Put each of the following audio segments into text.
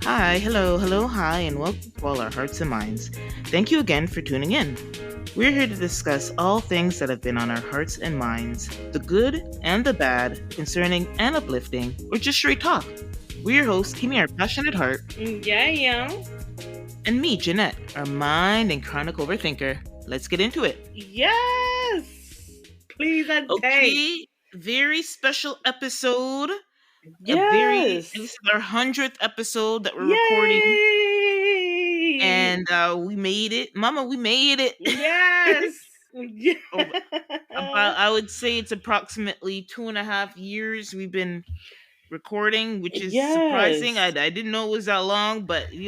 Hi, hello, hi, and welcome to all our hearts and minds. Thank you again for tuning in. We're here to discuss all things that have been on our hearts and minds, the good and the bad, concerning and uplifting, or just straight talk. We're your hosts, Kimi, our passionate heart, Yeah. and me, Jeanette, our mind and chronic overthinker. Let's get into it. Yes. Please and thanks. Okay, very special episode. This Yes. is our 100th episode that we're recording. Yay. And we made it. Mama, we made it. Yes. Yeah. Oh, about I would say it's approximately 2.5 years we've been recording, which is surprising. I Yes. didn't know it was that long, but we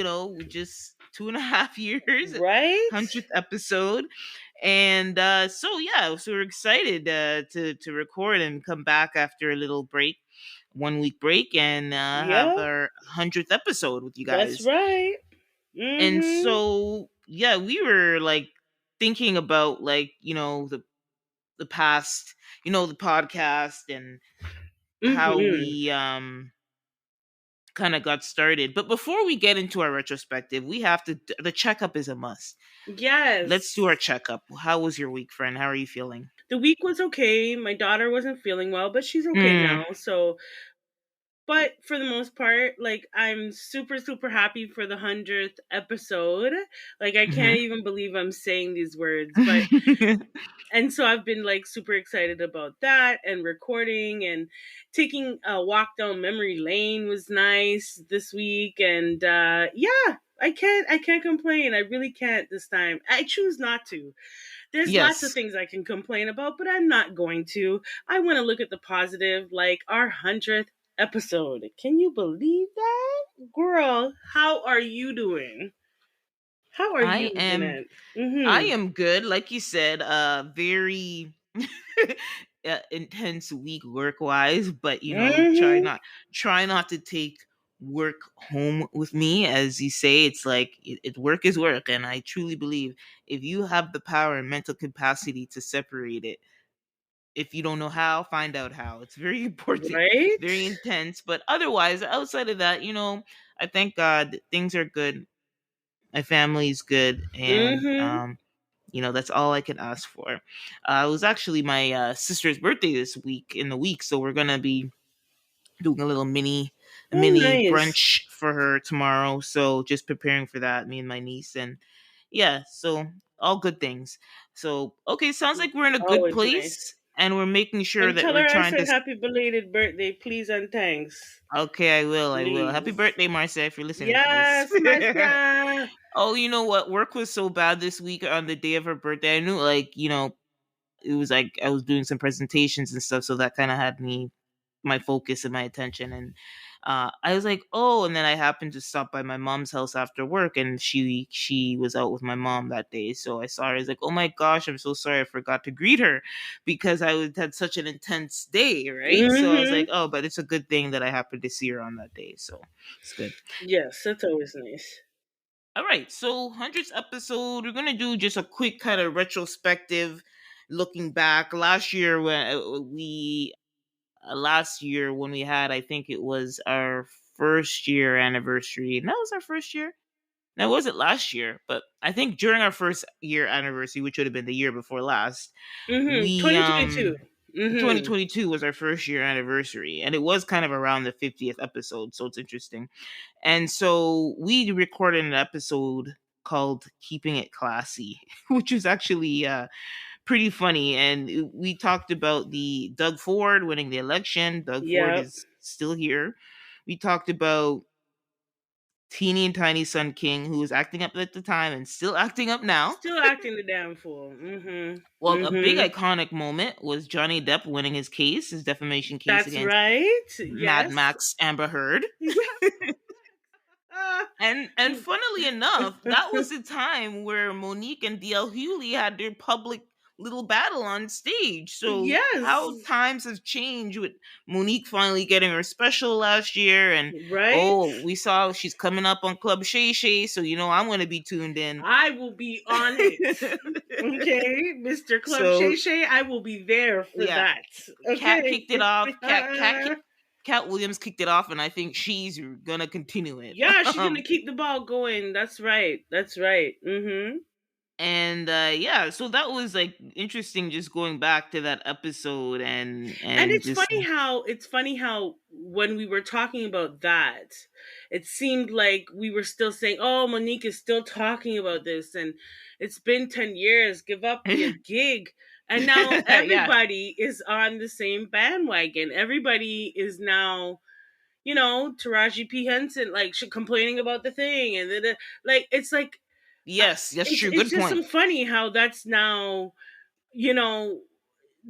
just 2.5 years, Right? 100th episode. And so we're excited to record and come back after a little break, 1 week break, and have Yeah. our 100th episode with you That's guys. right. And Mm-hmm. so we were like thinking about the past, the podcast and how Mm-hmm. we kind of got started. But before we get into our retrospective, we have to the checkup is a must. Let's do Yes. our checkup. How was your week, friend? How are you feeling? The week was okay. My daughter wasn't feeling well, but she's okay Mm, now. But for the most part, like I'm super super happy for the 100th episode. Like I can't mhm. even believe I'm saying these words, but and so I've been like super excited about that and recording and taking a walk down memory lane was nice this week and yeah, I can't complain. I really can't this time. I choose not to. There's lots of Yes, things I can complain about, but I'm not going to. I want to look at the positive, like our 100th episode. Can you believe that? Girl, how are you doing? How are I you, am. Jeanette? I Mm-hmm. am good. Like you said, very intense week work wise, but Mm-hmm. try not to take work home with me. As you say, it's like work is work, and I truly believe if you have the power and mental capacity to separate it, if you don't know how, find out how. It's very important, Right? very intense. But otherwise, outside of that, I thank God things are good. My family's good, and Mm-hmm. that's all I can ask for. It was actually my sister's birthday this week in the week, so we're gonna be doing a Oh, mini nice. brunch for her tomorrow. So just preparing for that, me and my niece, and yeah, so all good things. So okay, sounds like we're in a good Always nice. place, and we're making sure And that tell we're her I trying to. said happy belated birthday, please and thanks. Okay, I will. I will. Happy Please. birthday, Marcia, if you're listening to this. Yes, Marcia. Oh, you know what? Work was so bad this week on the day of her birthday. I knew, like, it was like I was doing some presentations and stuff, so that kind of had me my focus and my attention. And I was like, oh, and then I happened to stop by my mom's house after work, and she was out with my mom that day, so I saw her. I was like, oh my gosh, I'm so sorry, I forgot to greet her because had such an intense day, right? So I was Mm-hmm. like, oh, but it's a good thing that I happened to see her on that day, so it's good. Yes, that's always nice. All right, so hundredth episode, we're gonna do just a quick kind of retrospective, looking back last year when we last year when we had, I think it was our first year anniversary, and that was our first year. Now, it wasn't last year, but I think during our first year anniversary, which would have been the year before last, Mm-hmm. we 2022. Mm-hmm. 2022 was our first year anniversary, and it was kind of around the 50th episode, so it's interesting. And so we recorded an episode called Keeping It Classy, which was actually pretty funny. And we talked about the Doug Ford winning the election. Doug Ford Yep. is still here. We talked about Teeny and Tiny Sun King, who was acting up at the time and still acting up now. Still acting the damn fool. Mm-hmm. Well, a big Mm-hmm. iconic moment was Johnny Depp winning his defamation case That's against right. Mad Yes. Max Amber Heard. Ah. And funnily enough, that was the time where Monique and DL Hewley had their public little battle on stage. So Yes. how times have changed with Monique finally getting her special last year, and Right? oh, we saw she's coming up on Club Shay Shay, so I'm gonna be tuned in. I will be on it. Okay, Mr. Club So Shay Shay, I will be there for yeah, that. Cat Okay. kicked it off. Cat Cat Williams kicked it off, and I think she's gonna continue it. Yeah, she's gonna keep the ball going. That's right. That's right. Mm-hmm. And yeah, so that was like interesting, just going back to that episode And and just it's funny how when we were talking about that, it seemed like we were still saying, "Oh, Monique is still talking about this, and it's been 10 years. Give up your gig." And now yeah. everybody is on the same bandwagon. Everybody is now, Taraji P Henson, like, complaining about the thing, and like it's like uh, Yes, that's it's true. it's Good just so point. funny how that's now, you know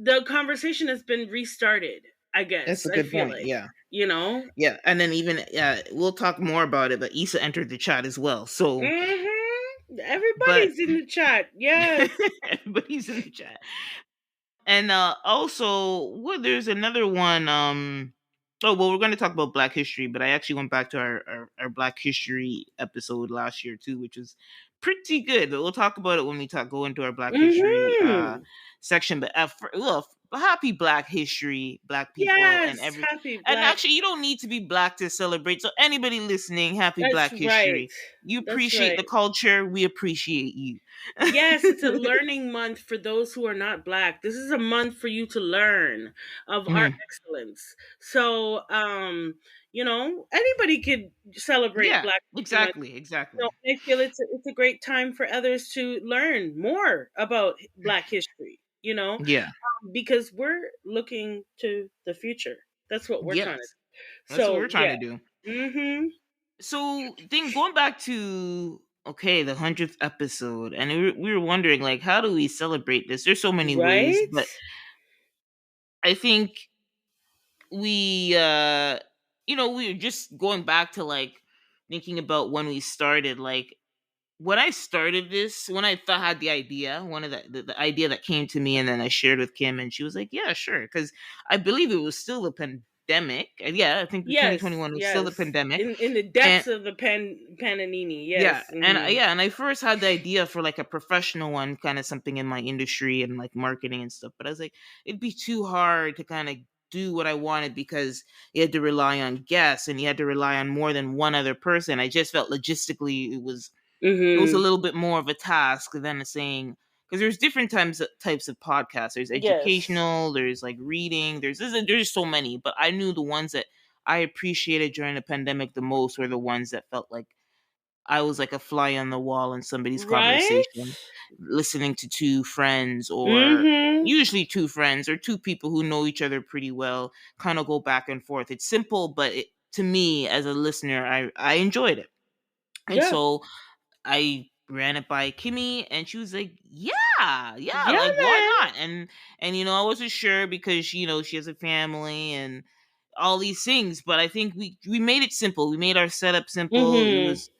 the conversation has been restarted, I That's guess. a I good feel point. like, Yeah. you know? Yeah. And then even we'll talk more about it, but Issa entered the chat as well. So but Everybody's in the chat. Yes. everybody's in the chat. And also, well, there's another one. Oh well, we're going to talk about Black History, but I actually went back to our Black History episode last year too, which was pretty good. But we'll talk about it when we go into our Black History Hmm. section. But well, happy Black History, Black people, and Yes. Happy and Black. actually, you don't need to be Black to celebrate. So anybody listening, happy That's Black right. History. You That's appreciate the right. culture, we appreciate you. Yes, it's a learning month for those who are not Black. This is a month for you to learn of our Mhm. excellence. So, anybody could celebrate Yeah, Black History Month. exactly, exactly. No, I feel it's a great time for others to learn more about Black history, Yeah. because we're looking to the future. That's what we're trying to Yes. do. That's what So, we're trying yeah. to do. Mm-hmm. So then going back to okay, the 100th episode, and we were wondering like how do we celebrate this? There's so many ways, Right? but I think we we were just going back to like thinking about when we started, like when I started this, when I thought had the idea, one of the idea that came to me, and then I shared with Kim, and she was like, "Yeah, sure," because I believe it was still the pandemic. And yeah, I think the Yes, 2021 was still the yes. pandemic, In the and depths of the Pananini, yeah, yes. Mm-hmm. and I first had the idea for like a professional one, kind of something in my industry and like marketing and stuff. But I was like, it'd be too hard to kind of do what I wanted because you had to rely on guests and you had to rely on more than one other person. I just felt logistically it was a Mm-hmm. little bit more of a task than saying, because there's different types of podcasts. There's Yes. educational, there's like reading, there's so many. But I knew the ones that I appreciated during the pandemic the most were the ones that felt like I was like a fly on the wall in somebody's Right? conversation, listening to two friends, or Mm-hmm. usually two friends or two people who know each other pretty well, kind of go back and forth. It's simple, but to me as a listener, I enjoyed it. And Yeah. so I ran it by Kimmy, and she was like, "Yeah, yeah, Yeah, like why man. not?" And I wasn't sure because she has a family and all these things, but I think we made it simple. We made our setup simple. It Mm-hmm. was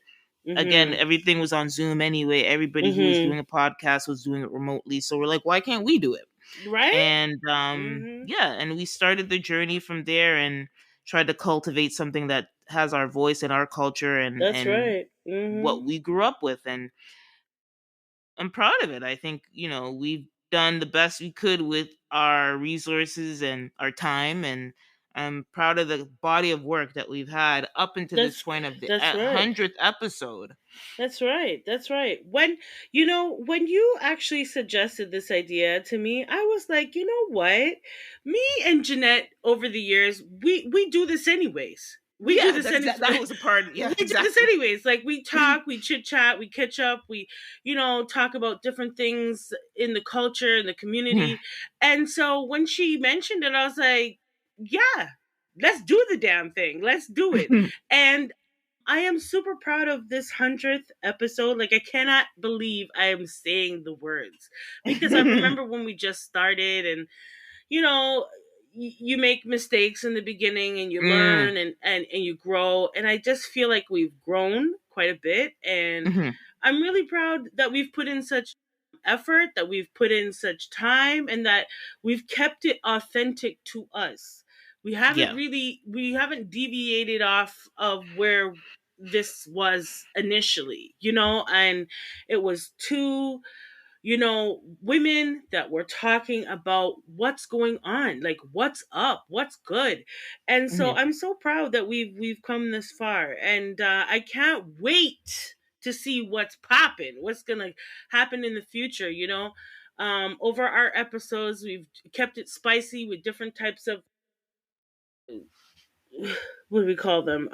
again, Mm-hmm. everything was on Zoom anyway. Everybody who was Mm-hmm. doing a podcast was doing it remotely, so we're like, why can't we do it? Right? And Mm-hmm. yeah, and we started the journey from there and tried to cultivate something that has our voice and our culture That's and right. Mm-hmm. what we grew up with. And I'm proud of it. I think, we've done the best we could with our resources and our time. And I'm proud of the body of work that we've had up until this That's point of the that's right. 100th episode. That's right. That's right. When you actually suggested this idea to me, I was like, you know what? Me and Jeanette over the years, we do this anyways. We do Yeah, this any that was a part. we Yeah, do this exactly. anyways. Like, we talk, we chit chat, we catch up, we, talk about different things in the culture, in the community. And so when she mentioned it, I was like, yeah, let's do the damn thing. Let's do it. And I am super proud of this 100th episode. Like, I cannot believe I am saying the words, because I remember when we just started, and you know you make mistakes in the beginning, and you Mm, learn, and you grow, and I just feel like we've grown quite a bit, and mhm. I'm really proud that we've put in such effort, that we've put in such time, and that we've kept it authentic to us. Yeah. We haven't deviated off of where this was initially, and it was two women that were talking about what's going on, like what's up, what's good. And so Mhm. I'm so proud that we've come this far, and I can't wait to see what's popping, what's gonna happen in the future. Over our episodes, we've kept it spicy with different types of, what do we call them?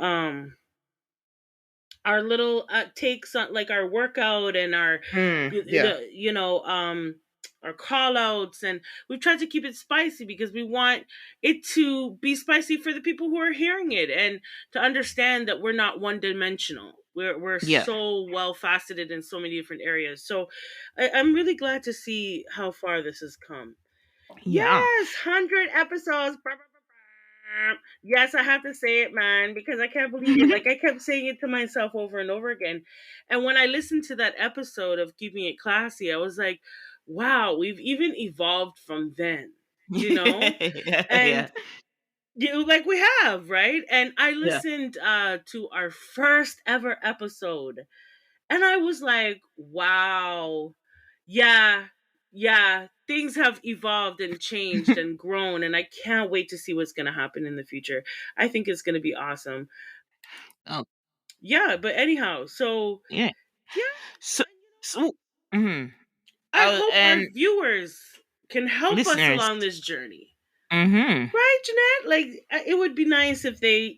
Our little takes on, like, our workout and our Yeah. the our call outs, and we've tried to keep it spicy because we want it to be spicy for the people who are hearing it, and to understand that we're not one dimensional. We're Yeah. so well faceted in so many different areas. So I'm really glad to see how far this has come. Yeah. Yes, 100 episodes. Brr, brr, brr, brr. Yes, I have to say it, man, because I can't believe it. Like, I kept saying it to myself over and over again. And when I listened to that episode of Keeping It Classy, I was like, wow, we've even evolved from then, you know? Yeah. Yeah. And like, we have, right? And I Yeah. listened to our first ever episode, and I was like, wow, yeah, yeah, things have evolved and changed and grown, and I can't wait to see what's going to happen in the future. I think it's going to be awesome. Oh, Yeah, but anyhow, so yeah. yeah, So, so, mhm. I hope our And viewers can help us listeners. along this journey. Mhm. Right, Jeanette? Like, it would be nice if they,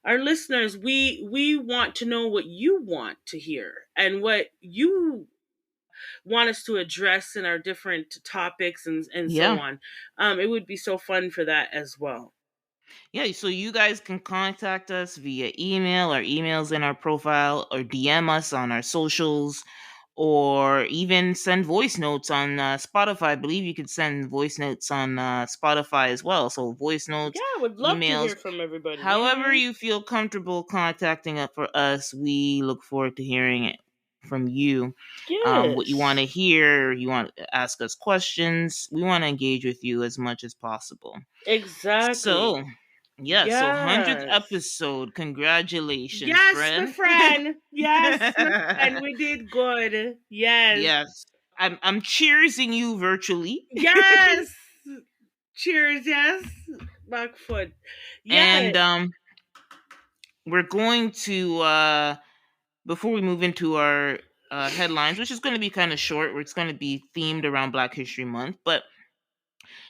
our listeners, we want to know what you want to hear and what you want us to address in our different topics, and so Yeah. on. It would be so fun for that as well. Yeah, so you guys can contact us via email. Our email's in our profile, or DM us on our socials, or even send voice notes on Spotify. I believe you can send voice notes on Spotify as well. So voice Yeah, notes, I would love to emails, hear from everybody. however you feel comfortable contacting us for us, we look forward to hearing it from you. What you want to Yes, hear, you want to ask us questions. We want to engage with you as much as possible. So, exactly. yeah, so 100th Yes. episode. Congratulations, Yes, my friend. friend. Yes, my friend. We did good. Yes. Yes. I'm cheersing you virtually. Yes. Cheers. Yes. Back foot. And Yes. we're going to before we move into our headlines, which is going to be kind of short, where it's going to be themed around Black History Month, but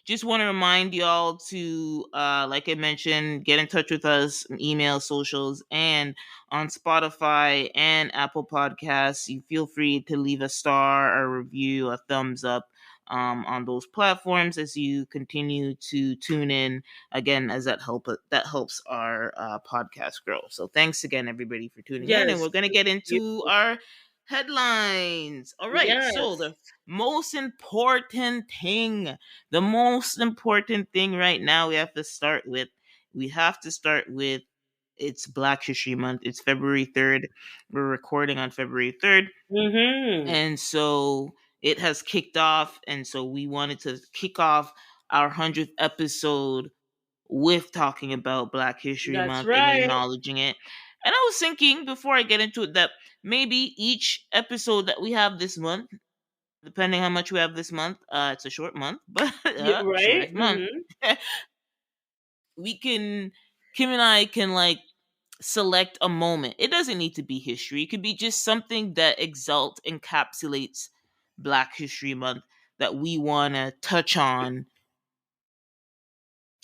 just want to remind y'all to, like I mentioned, get in touch with us, email, socials, and on Spotify and Apple Podcasts. You feel free to leave a star, a review, a thumbs up on those platforms as you continue to tune in. Again, as that helps our podcast grow. So thanks again, everybody, for tuning in, and Yes. we're gonna Thank get you. into our headlines. All right. So Yes. the most important thing the most important thing right now we have to start with it's Black History Month. It's February 3rd. We're recording on February 3rd. Mm-hmm. And so it has kicked off. And so we wanted to kick off our 100th episode with talking about Black History That's Month and right. acknowledging it. And I was thinking before I get into it that maybe each episode that we have this month, depending how much we have this month, it's a short month, but Yeah, right. shortest month. Mm-hmm. we can Kim and I can like select a moment. It doesn't need to be history. It could be just something that encapsulates Black History Month that we want to touch on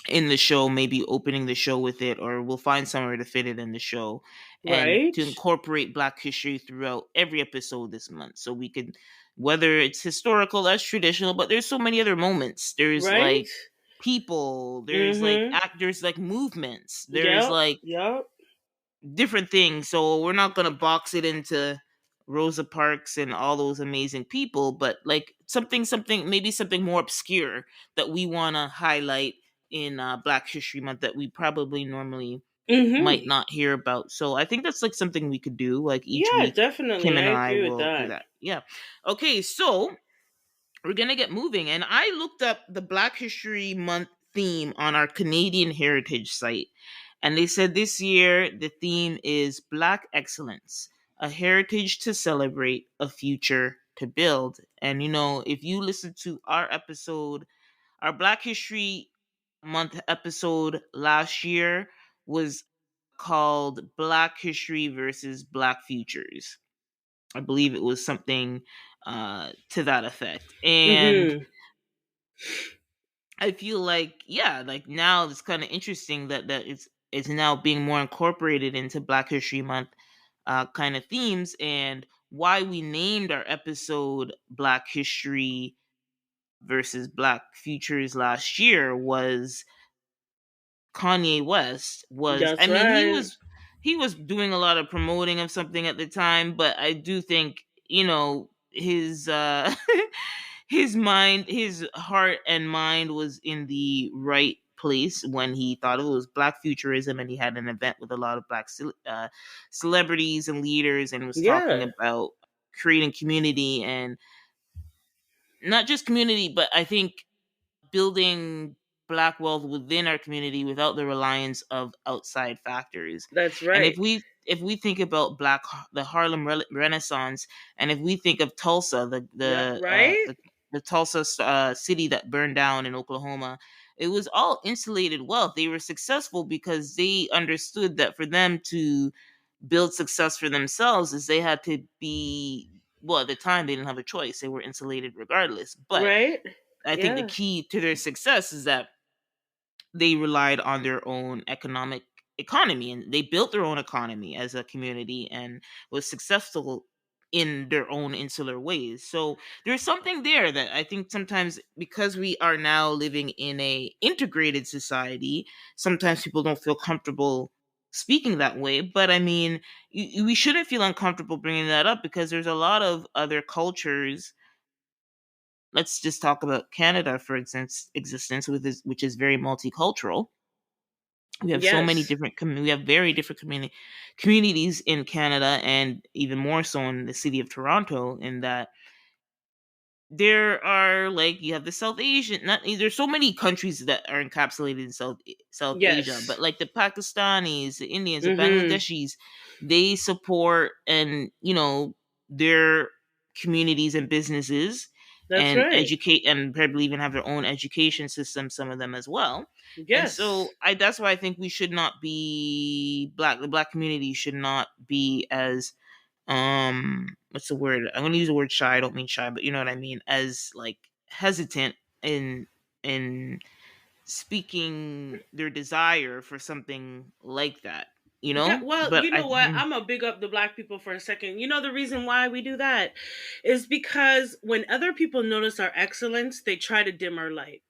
in the show, maybe opening the show with it, or we'll find somewhere to fit it in the show, and Right. to incorporate Black history throughout every episode this month. So we could, whether it's historical, that's traditional, but there's so many other moments. There's Right. like people, there's like Mm-hmm. actors, like movements, there's Yep. like Yep. different things. So we're not gonna box it into Rosa Parks and all those amazing people, but like maybe something more obscure that we want to highlight in Black History Month that we probably normally might Mm-hmm. not hear about. So I think that's like something we could do. Like each Yeah, week, Kim definitely. I and I agree with will do that. that. Yeah. Okay, so we're gonna get moving, and I looked up the Black History Month theme on our Canadian Heritage site, and they said this year the theme is Black Excellence, a heritage to celebrate, a future to build. And if you listen to our episode, our Black History Month episode last year was called Black History versus Black Futures. I believe it was something to that effect. And Mm-hmm. I feel like, yeah, like now it's kind of interesting that it's now being more incorporated into Black History Month kind of themes. And why we named our episode Black History versus Black Futures last year was Kanye West was, I That's mean, right. he was doing a lot of promoting of something at the time, but I do think, his his heart and mind was in the right place when he thought it was Black futurism, and he had an event with a lot of Black celebrities and leaders, and was talking Yeah, about creating community, and not just community, but I think building Black wealth within our community without the reliance of outside factors. that's And right. if we think about the Harlem Renaissance, and if we think of Tulsa, Right, the Tulsa city that burned down in Oklahoma, it was all insulated wealth. They were successful because they understood that for them to build success for themselves is they had to be, well, at the time they didn't have a choice. They were insulated regardless. But right. I think the Yeah, key to their success is that they relied on their own economy, and they built their own economy as a community and was successful in their own insular ways. So there's something there that I think sometimes, because we are now living in a integrated society, sometimes people don't feel comfortable speaking that way. But I mean, we shouldn't feel uncomfortable bringing that up, because there's a lot of other cultures. Let's just talk about Canada, for instance, existence, which is very multicultural. We have so many yes, different we have very different communities in Canada, and even more so in the city of Toronto, in that there are, like, you have the South Asian, not there's so many countries that are encapsulated in South Asia, but yes. like the Pakistanis, the Indians, the Mm-hmm. Bangladeshis, they support, and their communities and businesses, That's and right. educate, and probably even have their own education system, some of them as well. And Yes, so I that's why I think we should not be black the Black community should not be as, what's the word, I'm going to use the word shy, I don't mean shy, but you know what I mean, as like hesitant in speaking their desire for something like that, yeah. Well, but you know what? I'm gonna big up the Black people for a second. You know the reason why we do that is because when other people notice our excellence, they try to dim our light.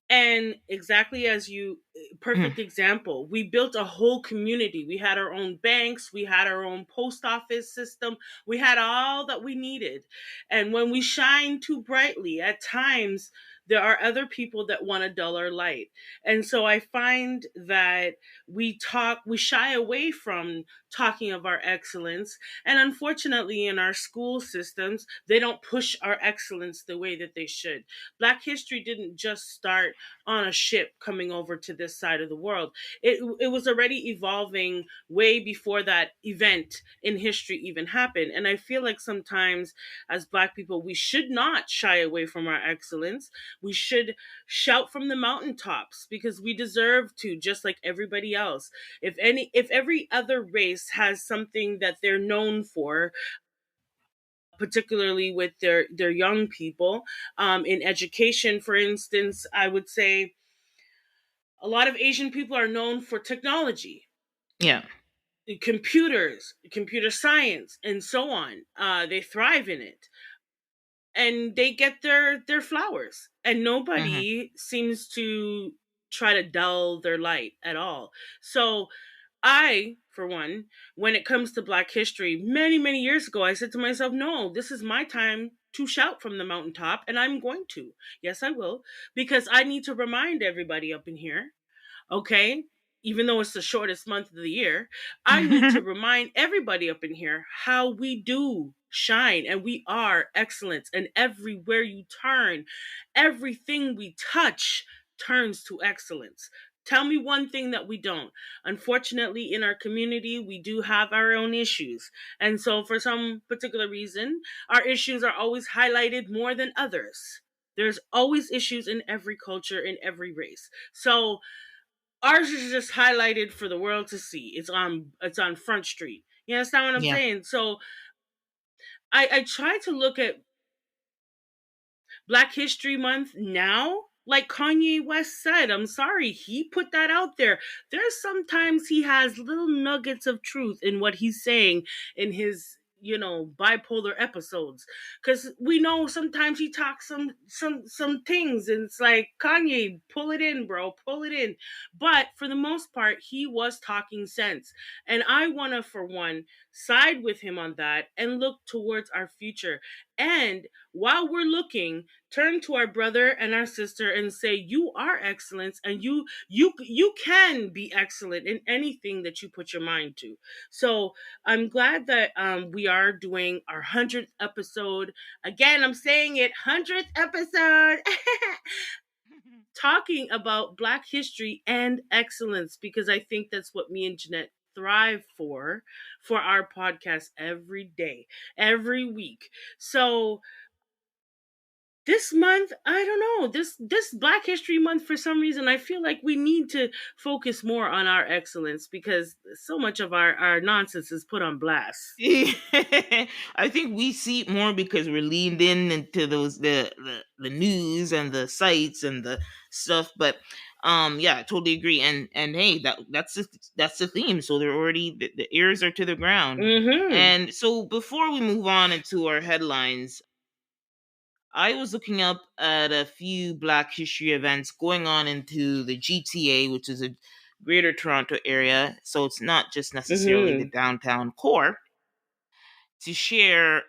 And exactly as you, perfect example, we built a whole community. We had our own banks, we had our own post office system, we had all that we needed. And when we shine too brightly, at times there are other people that want to dull our light. And so I find that we shy away from talking of our excellence. And unfortunately, in our school systems, they don't push our excellence the way that they should. Black history didn't just start on a ship coming over to this side of the world. It was already evolving way before that event in history even happened. And I feel like sometimes as Black people, we should not shy away from our excellence. We should shout from the mountaintops because we deserve to, just like everybody else. If every other race has something that they're known for, particularly with their young people, in education, for instance, I would say a lot of Asian people are known for technology, yeah. computers, computer science, and so on. They thrive in it, and they get their flowers, and Hmm. nobody seems to try to dull their light at all. So I, for one, when it comes to Black history, many, many years ago, I said to myself, no, this is my time to shout from the mountaintop, and I'm going to. Yes, I will, because I need to remind everybody up in here, okay? Even though it's the shortest month of the year, I need to remind everybody up in here how we do shine and we are excellence. And everywhere you turn, everything we touch turns to excellence. Tell me one thing that we don't. Unfortunately, in our community, we do have our own issues. And so, for some particular reason, our issues are always highlighted more than others. There's always issues in every culture, in every race. So, ours is just highlighted for the world to see. It's on Front Street. You understand what I'm Yeah. saying? So, I try to look at Black History Month now, like Kanye West said, I'm sorry, he put that out there. There's sometimes he has little nuggets of truth in what he's saying in his bipolar episodes, because we know sometimes he talks some things and it's like, Kanye, pull it in, bro, pull it in. But for the most part, he was talking sense, and I want to, for one, side with him on that and look towards our future. And while we're looking, turn to our brother and our sister and say, you are excellence, and you can be excellent in anything that you put your mind to. So I'm glad that we are doing our 100th episode. Again, I'm saying it, 100th episode. Talking about Black history and excellence, because I think that's what me and Jeanette thrive for our podcast every day, every week. So this month, I don't know, this Black History Month, for some reason I feel like we need to focus more on our excellence, because so much of our nonsense is put on blast. I think we see it more because we're leaned in into those the news and the sites and the stuff. But yeah, I totally agree. And hey, that's the theme. So they're already the ears are to the ground. Mm-hmm. And so before we move on into our headlines, I was looking up at a few Black History events going on into the GTA, which is a Greater Toronto area. So it's not just necessarily the Mm-hmm. downtown core, to share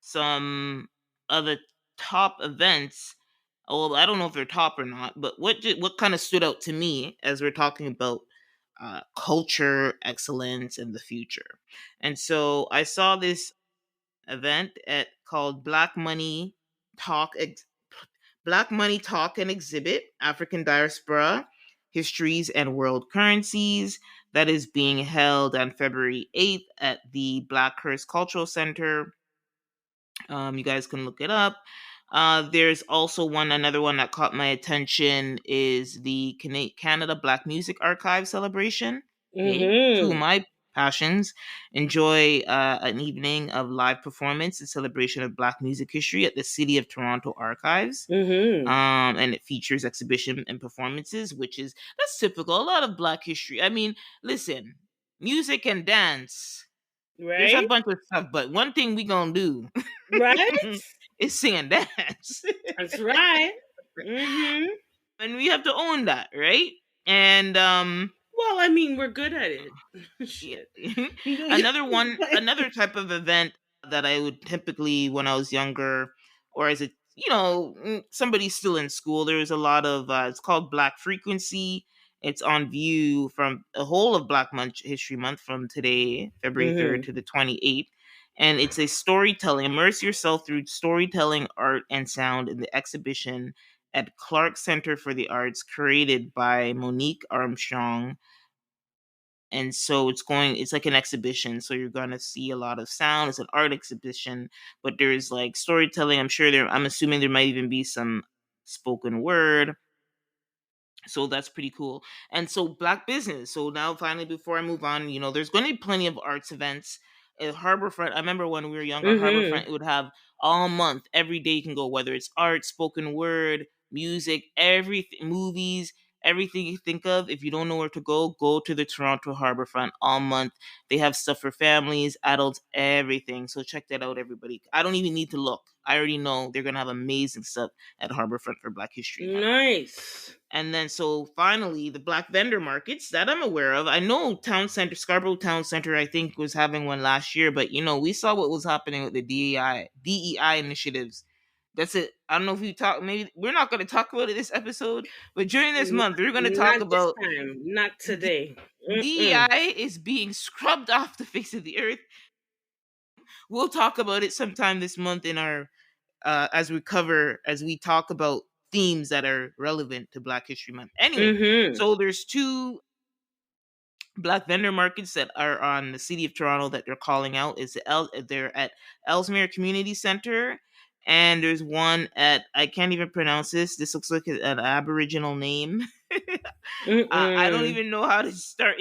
some other top events. Well, I don't know if they're top or not, but what kind of stood out to me as we're talking about culture, excellence, and the future. And so I saw this event at called Talk Ex- Black Money Talk and Exhibit: African Diaspora Histories and World Currencies, that is being held on February 8th at the Blackhurst Cultural Center. You guys can look it up. There's also another one that caught my attention is the Canada Black Music Archive celebration. Hey, two of Mm-hmm. my passions. Enjoy an evening of live performance in celebration of Black music history at the City of Toronto Archives. Mm-hmm. And it features exhibition and performances, that's typical. A lot of Black history. I mean, listen, music and dance. There's a Right? bunch of stuff, but one thing we gonna do Right? is sing and dance. That's right. Mm-hmm. And we have to own that, right? And Well, I mean, we're good at it. yeah. Shit. Another type of event that I would typically, when I was younger, or as a somebody still in school, there was a lot of it's called Black Frequency. It's on view from the whole of Black History Month, from today, February 3rd, Mm-hmm. to the 28th. And it's a storytelling, immerse yourself through storytelling, art, and sound in the exhibition at Clark Center for the Arts, created by Monique Armstrong. And so it's like an exhibition, so you're gonna see a lot of sound. It's an art exhibition, but there's like storytelling. I'm assuming there might even be some spoken word, so that's pretty cool. And so Black business. So now finally, before I move on, there's going to be plenty of arts events at Harborfront. I remember when we were younger, Mm-hmm. Harborfront, it would have all month, every day you can go, whether it's art, spoken word, music, everything, movies, everything you think of. If you don't know where to go to the Toronto Harborfront all month. They have stuff for families, adults, everything. So check that out, everybody. I don't even need to look. I already know they're going to have amazing stuff at Harborfront for Black History Month. Nice. And then, so finally, the Black vendor markets that I'm aware of. I know Scarborough Town Center, I think, was having one last year, but we saw what was happening with the DEI initiatives. That's it. I don't know if we talk. Maybe we're not going to talk about it this episode, but during this month, we're going to talk Not this about time. Not today. Mm-mm. DEI is being scrubbed off the face of the earth. We'll talk about it sometime this month in our as we talk about themes that are relevant to Black History Month. Anyway, Mhm. so there's two Black vendor markets that are on the city of Toronto that they're calling out. They're at Ellesmere Community Center, and there's one at, I can't even pronounce this. This looks like an Aboriginal name. I don't Mm-mm. even know how to start.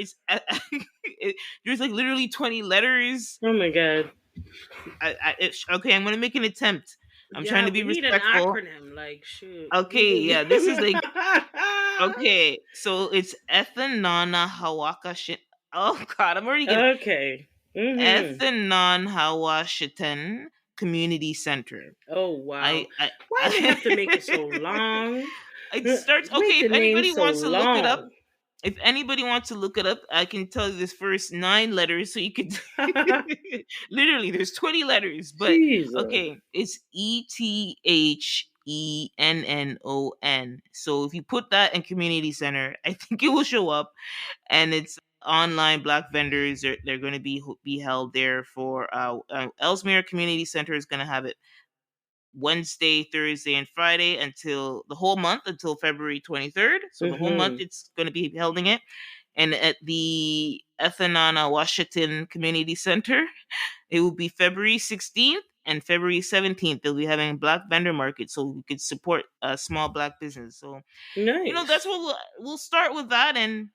There's like literally 20 letters. Oh my god. Okay, I'm gonna make an attempt. I'm trying Yeah, to be we need an respectful. acronym. Like, shoot. We Okay, need. yeah, this is like, okay, so it's Ethanana Hawaka shit. Oh God, I'm already getting Okay. Mhm. Ethanon Hawashitan Community Center. Oh wow. I, Why they have to make it so I long? it starts, okay. Make If the name anybody so wants to look it up, long. if anybody wants to look it up, I can tell you this first 9 letters, so you could literally there's 20 letters, but Jesus. okay, it's Ethennon. So if you put that in community center, I think it will show up, and it's online Black vendors. They're going to be held there for Ellesmere Community Center is going to have it Wednesday, Thursday, and Friday until the whole month, until February 23rd. So the whole month Mhm. it's going to be holding it. And at the Ethanana Washington Community Center, it will be February 16th and February 17th. They'll be having Black vendor market, so we could support a small Black business. So, that's Nice. what we'll start with that. And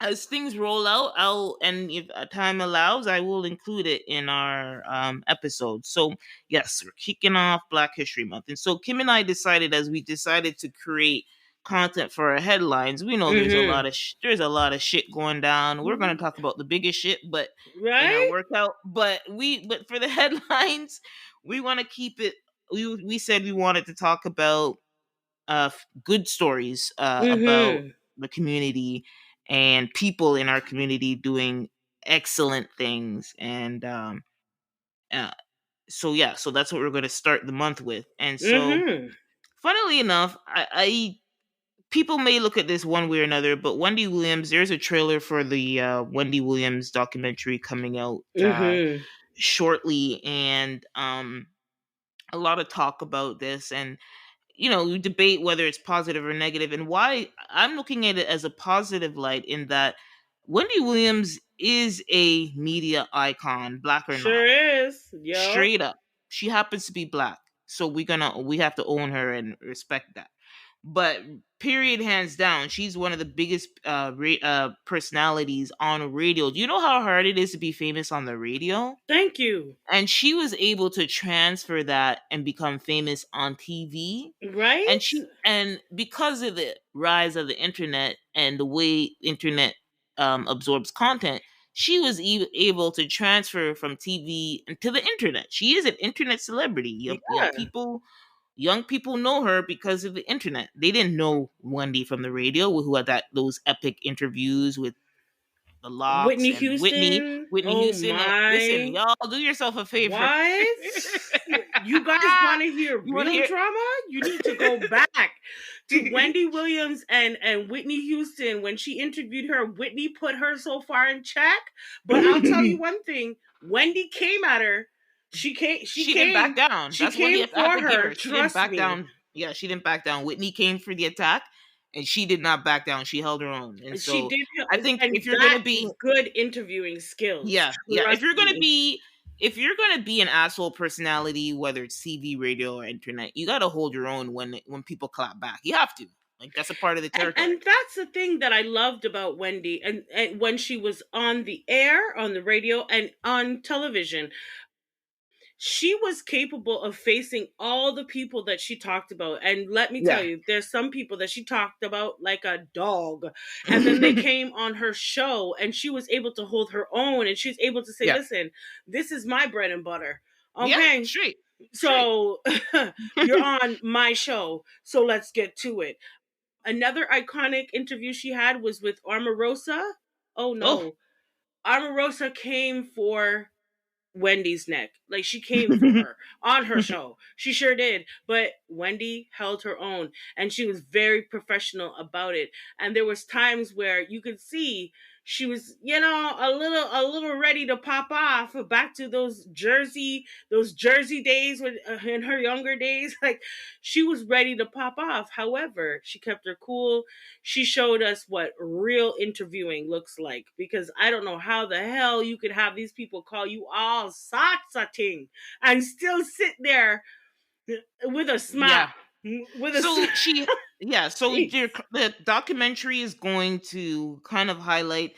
as things roll out, and if time allows, I will include it in our episode. So yes, we're kicking off Black History Month, and so Kim and I decided, as we decided to create content for our headlines, we know there's a lot Mhm. of there's a lot of shit going down. We're going to talk about the biggest shit, but in our Right? workout, but for the headlines, we want to keep it. We said we wanted to talk about good stories about Mhm. the community and people in our community doing excellent things. And uh, so yeah, so that's what we're going to start the month with. And so, Mhm. funnily enough, I people may look at this one way or another, but Wendy Williams, there's a trailer for the Wendy Williams documentary coming out Mhm. shortly, and a lot of talk about this. And we debate whether it's positive or negative, and why I'm looking at it as a positive light, in that Wendy Williams is a media icon, Black or Sure not. is. Yup. Straight up. She happens to be Black. So we have to own her and respect that. But period, hands down, she's one of the biggest personalities on radio. Do you know how hard it is to be famous on the radio? Thank you. And she was able to transfer that and become famous on TV. And Right? because of the rise of the internet and the way internet absorbs content, she was able to transfer from TV to the internet. She is an internet celebrity. Yeah. Young people know her because of the internet. They didn't know Wendy from the radio, who had those epic interviews with the Locks Whitney and Houston. Whitney Oh Houston. Listen, my. y'all, do yourself a favor. What? You guys want to hear You want to real hear? drama? You need to go back to Wendy Williams and Whitney Houston. When she interviewed her, Whitney put her so far in check. But I'll tell you one thing: Wendy came at her. She came. She She didn't back came. down. She That's one came I have for to give her. her. She didn't Trust back me. down. Yeah, she didn't back down. Whitney came for the attack, and she did not back down. She held her own. And She so did, I think and if you're gonna that be, is good interviewing skills. yeah, if Trust you're gonna me. be, if you're gonna be an asshole personality, whether it's TV, radio, or internet, you gotta hold your own when people clap back. You have to. Like, that's a part of the territory. And that's the thing that I loved about Wendy, and when she was on the air, on the radio, and on television, she was capable of facing all the people that she talked about. And let me tell Yeah. you, there's some people that she talked about like a dog. And then they came on her show and she was able to hold her own, and she's able to say, Yeah. listen, this is my bread and butter. Yeah. Okay. Straight. Straight. So you're on my show. So let's get to it. Another iconic interview she had was with Omarosa. Oh Oh. no. Omarosa came for Wendy's neck. Like, she came for her on her show. She sure did. But Wendy held her own, and she was very professional about it. And there was times where you could see she was, a little ready to pop off back to those Jersey days when in her younger days. Like, she was ready to pop off. However, she kept her cool. She showed us what real interviewing looks like, because I don't know how the hell you could have these people call you all sorts of thing and still sit there with a smile. Yeah. With a So she, yeah. So Jeez. the documentary is going to kind of highlight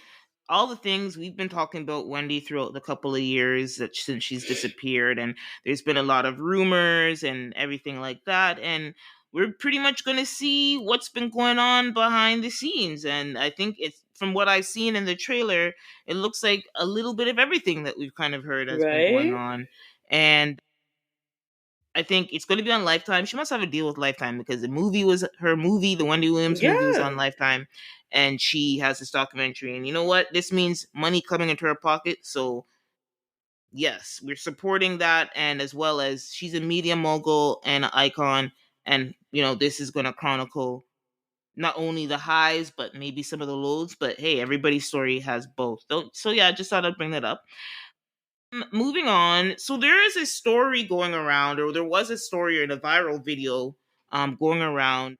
all the things we've been talking about Wendy throughout the couple of years that since she's disappeared, and there's been a lot of rumors and everything like that, and we're pretty much going to see what's been going on behind the scenes. And I think it's from what I've seen in the trailer, it looks like a little bit of everything that we've kind of heard has been going Right? on. And I think it's going to be on Lifetime. She must have a deal with Lifetime because the movie was her movie. The Wendy Williams movie was on Yeah. Lifetime, and she has this documentary. And you know what? This means money coming into her pocket. So yes, we're supporting that, and as well as she's a media mogul and an icon, and this is going to chronicle not only the highs but maybe some of the lows. But hey, everybody's story has both. So yeah, I just thought I'd bring that up. Moving on, so there is a story going around, or there was a story in a viral video going around,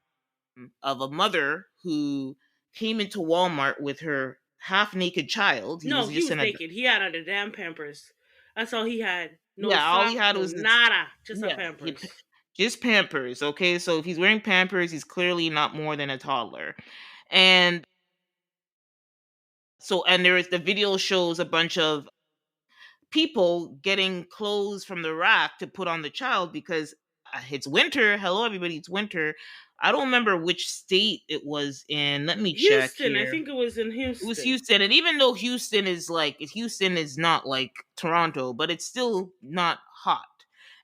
of a mother who came into Walmart with her half naked child. He No, was he just was in a, naked. He had on the damn Pampers. That's all he had. No yeah, all he socks, had no was this, nada. Just a yeah, Pampers. just Pampers. Okay, so if he's wearing Pampers, he's clearly not more than a toddler. And so, and there is, the video shows a bunch of people getting clothes from the rack to put on the child because it's winter. Hello, everybody, it's winter. I don't remember which state it was in. Let me check Houston, I here. think it was in It was Houston. Houston, and even though Houston is not like Toronto, but it's still not hot,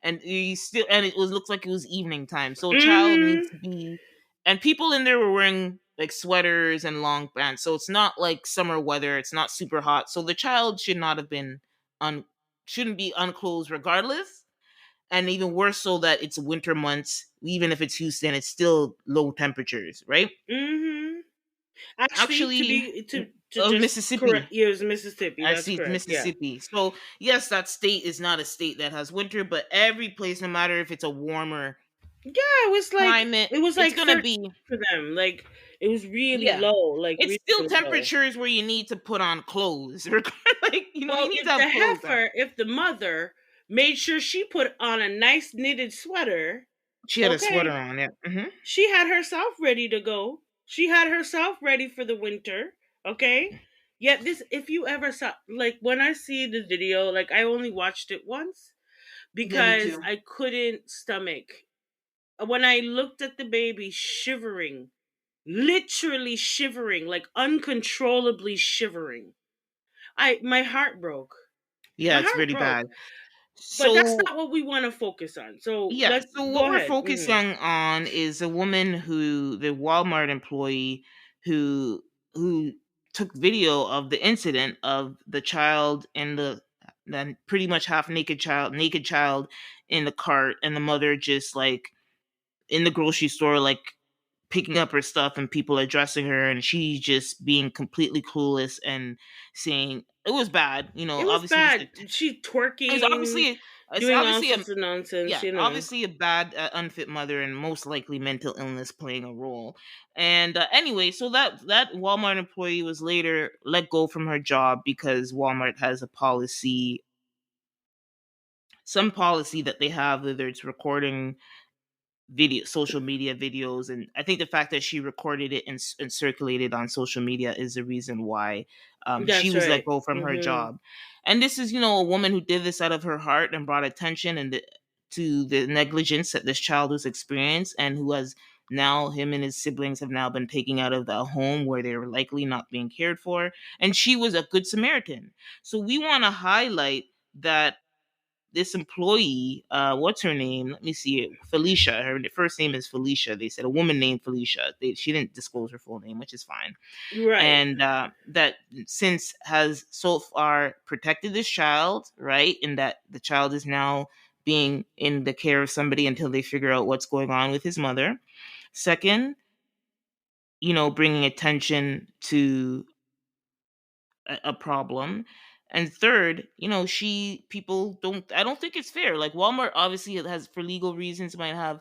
and it was looks like it was evening time, so a child needs Mm-hmm. to be, and people in there were wearing like sweaters and long pants, so it's not like summer weather. It's not super hot, so the child should not have been un shouldn't be unclothed regardless, and even worse so that it's winter months. Even if it's Houston, it's still low temperatures, right? Mm-hmm. Actually, to Actually, be to of just correct, Mississippi. yeah, it was Mississippi. I That's see, it's correct. Yeah. Mississippi. So yes, that state is not a state that has winter, but every place, no matter if it's a warmer Yeah, climate, it was it's like gonna 13 be, for them. Like, it was really yeah. low, like It's really, still really low. temperatures where you need to put on clothes. Like, you Well, need to have clothes on. if the mother made sure she put on a nice knitted sweater, She had a sweater okay, on, yeah. Hmm. she had herself ready to go. She had herself ready for the winter, okay? Yet this, if you ever saw, like, when I see the video, like, I only watched it once Yeah, me because too. I couldn't stomach. When I looked at the baby shivering, literally shivering, like uncontrollably shivering, my heart broke. Yeah, My it's heart really broke. bad. But that's So not what we want to focus on. So yeah, let's so what go we're ahead. Hmm. focusing on is a woman who, the Walmart employee who who took video of the incident of the child and the then pretty much half naked child in the cart, and the mother just like in the grocery store, like picking up her stuff, and people addressing her, and she's just being completely clueless and saying it was bad. It was Obviously this bad. She it's twerking, obviously it's doing all obviously a sorts of nonsense, yeah, you know. obviously a bad, unfit mother, and most likely mental illness playing a role. And anyway, so that Walmart employee was later let go from her job because Walmart has a policy, some policy that they have, whether it's recording social media videos, and I think the fact that she recorded it and circulated on social media is the reason why she That's was let right. go from her Hmm. job. And this is, a woman who did this out of her heart and brought attention to the negligence that this child was experienced, and who has now, him and his siblings have now been taken out of the home where they were likely not being cared for, and she was a good Samaritan. So we want to highlight that this employee, what's her name? Let me see it. Felicia. Her first name is Felicia. They said a woman named Felicia. She didn't disclose her full name, which is fine. Right. And that since has so far protected this child, right? And that the child is now being in the care of somebody until they figure out what's going on with his mother. Second, bringing attention to a problem. And third, she people don't I don't think it's fair. Like Walmart obviously it has, for legal reasons, might have,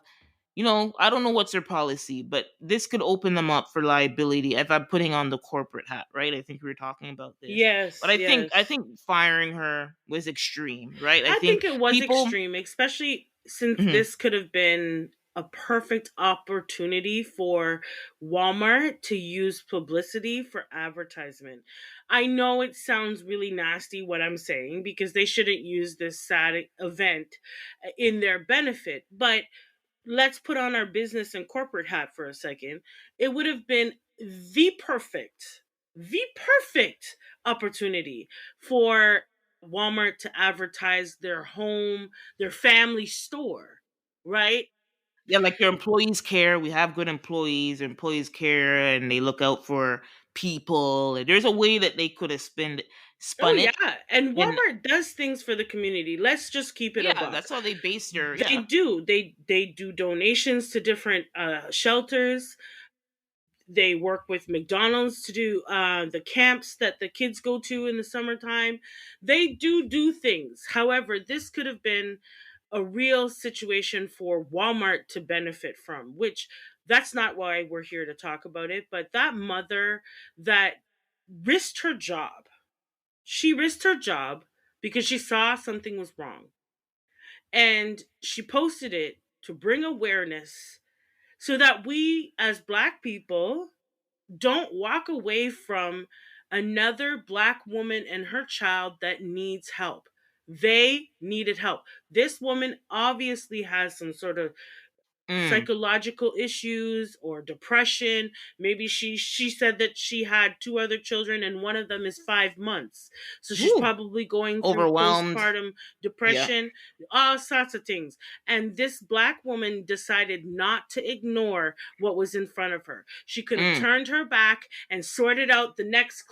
I don't know what's their policy, but this could open them up for liability if I'm putting on the corporate hat, right? I think we were talking about this. But Yes, I think yes. firing her was extreme, right? I I think think it was people extreme, especially since Mhm. this could have been a perfect opportunity for Walmart to use publicity for advertisement. I know it sounds really nasty what I'm saying because they shouldn't use this sad event in their benefit, but let's put on our business and corporate hat for a second. It would have been the perfect opportunity for Walmart to advertise their home, their family store, right? Yeah, like your employees care. We have good employees. Employees care, and they look out for people. And there's a way that they could have Oh spun yeah, it. and And Walmart does things for the community. Let's just keep it a yeah, buck. that's how they base their They yeah. do. They do donations to different shelters. They work with McDonald's to do the camps that the kids go to in the summertime. They do things. However, this could have been a real situation for Walmart to benefit from, which that's not why we're here to talk about it. But that mother that risked her job, she risked her job because she saw something was wrong. And she posted it to bring awareness so that we as Black people don't walk away from another Black woman and her child that needs help. They needed help. This woman obviously has some sort of Mm. psychological issues or depression. Maybe she said that she had two other children and one of them is 5 months, so she's Woo. probably going through Overwhelmed. postpartum Yeah. depression, all sorts of things. And this Black woman decided not to ignore what was in front of her. She could have Mm. turned her back and sorted out the next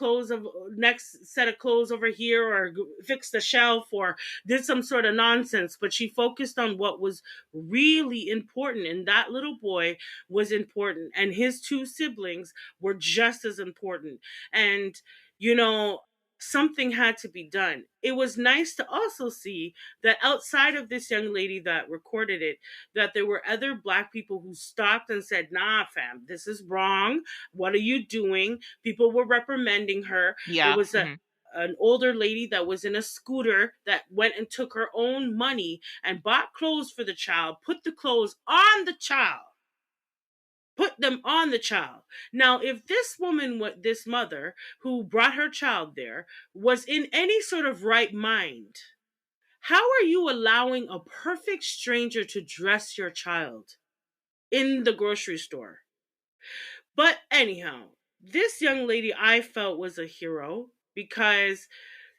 set of clothes over here, or fixed the shelf, or did some sort of nonsense, but she focused on what was really important. And that little boy was important. And his two siblings were just as important. And, you know, something had to be done. It was nice to also see that outside of this young lady that recorded it, that there were other Black people who stopped and said, nah, fam, this is wrong. What are you doing? People were reprimanding her. There Yeah. was Mhm. an older lady that was in a scooter that went and took her own money and bought clothes for the child, put the clothes on the child, put them on the child. Now, if this woman, this mother who brought her child there, was in any sort of right mind, how are you allowing a perfect stranger to dress your child in the grocery store? But anyhow, this young lady I felt was a hero because,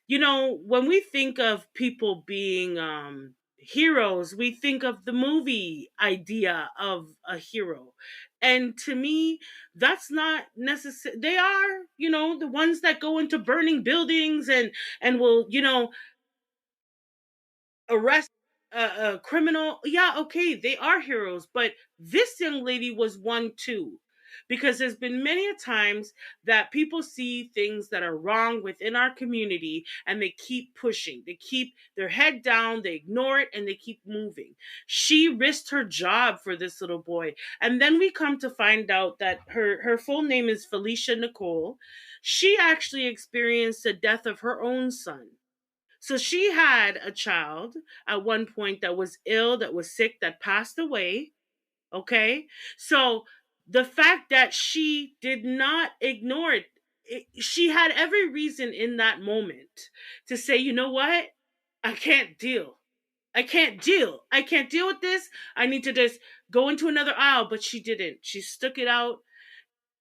when we think of people being heroes, we think of the movie idea of a hero. And to me, that's not necessary. They are, the ones that go into burning buildings and will, arrest a criminal. Yeah, okay, they are heroes, but this young lady was one too. Because there's been many a times that people see things that are wrong within our community and they keep pushing. They keep their head down, they ignore it, and they keep moving. She risked her job for this little boy. And then we come to find out that her full name is Felicia Nicole. She actually experienced the death of her own son. So she had a child at one point that was ill, that was sick, that passed away. Okay. So the fact that she did not ignore it, she had every reason in that moment to say, you know what? I can't deal. I can't deal. I can't deal with this. I need to just go into another aisle. But she didn't. She stuck it out.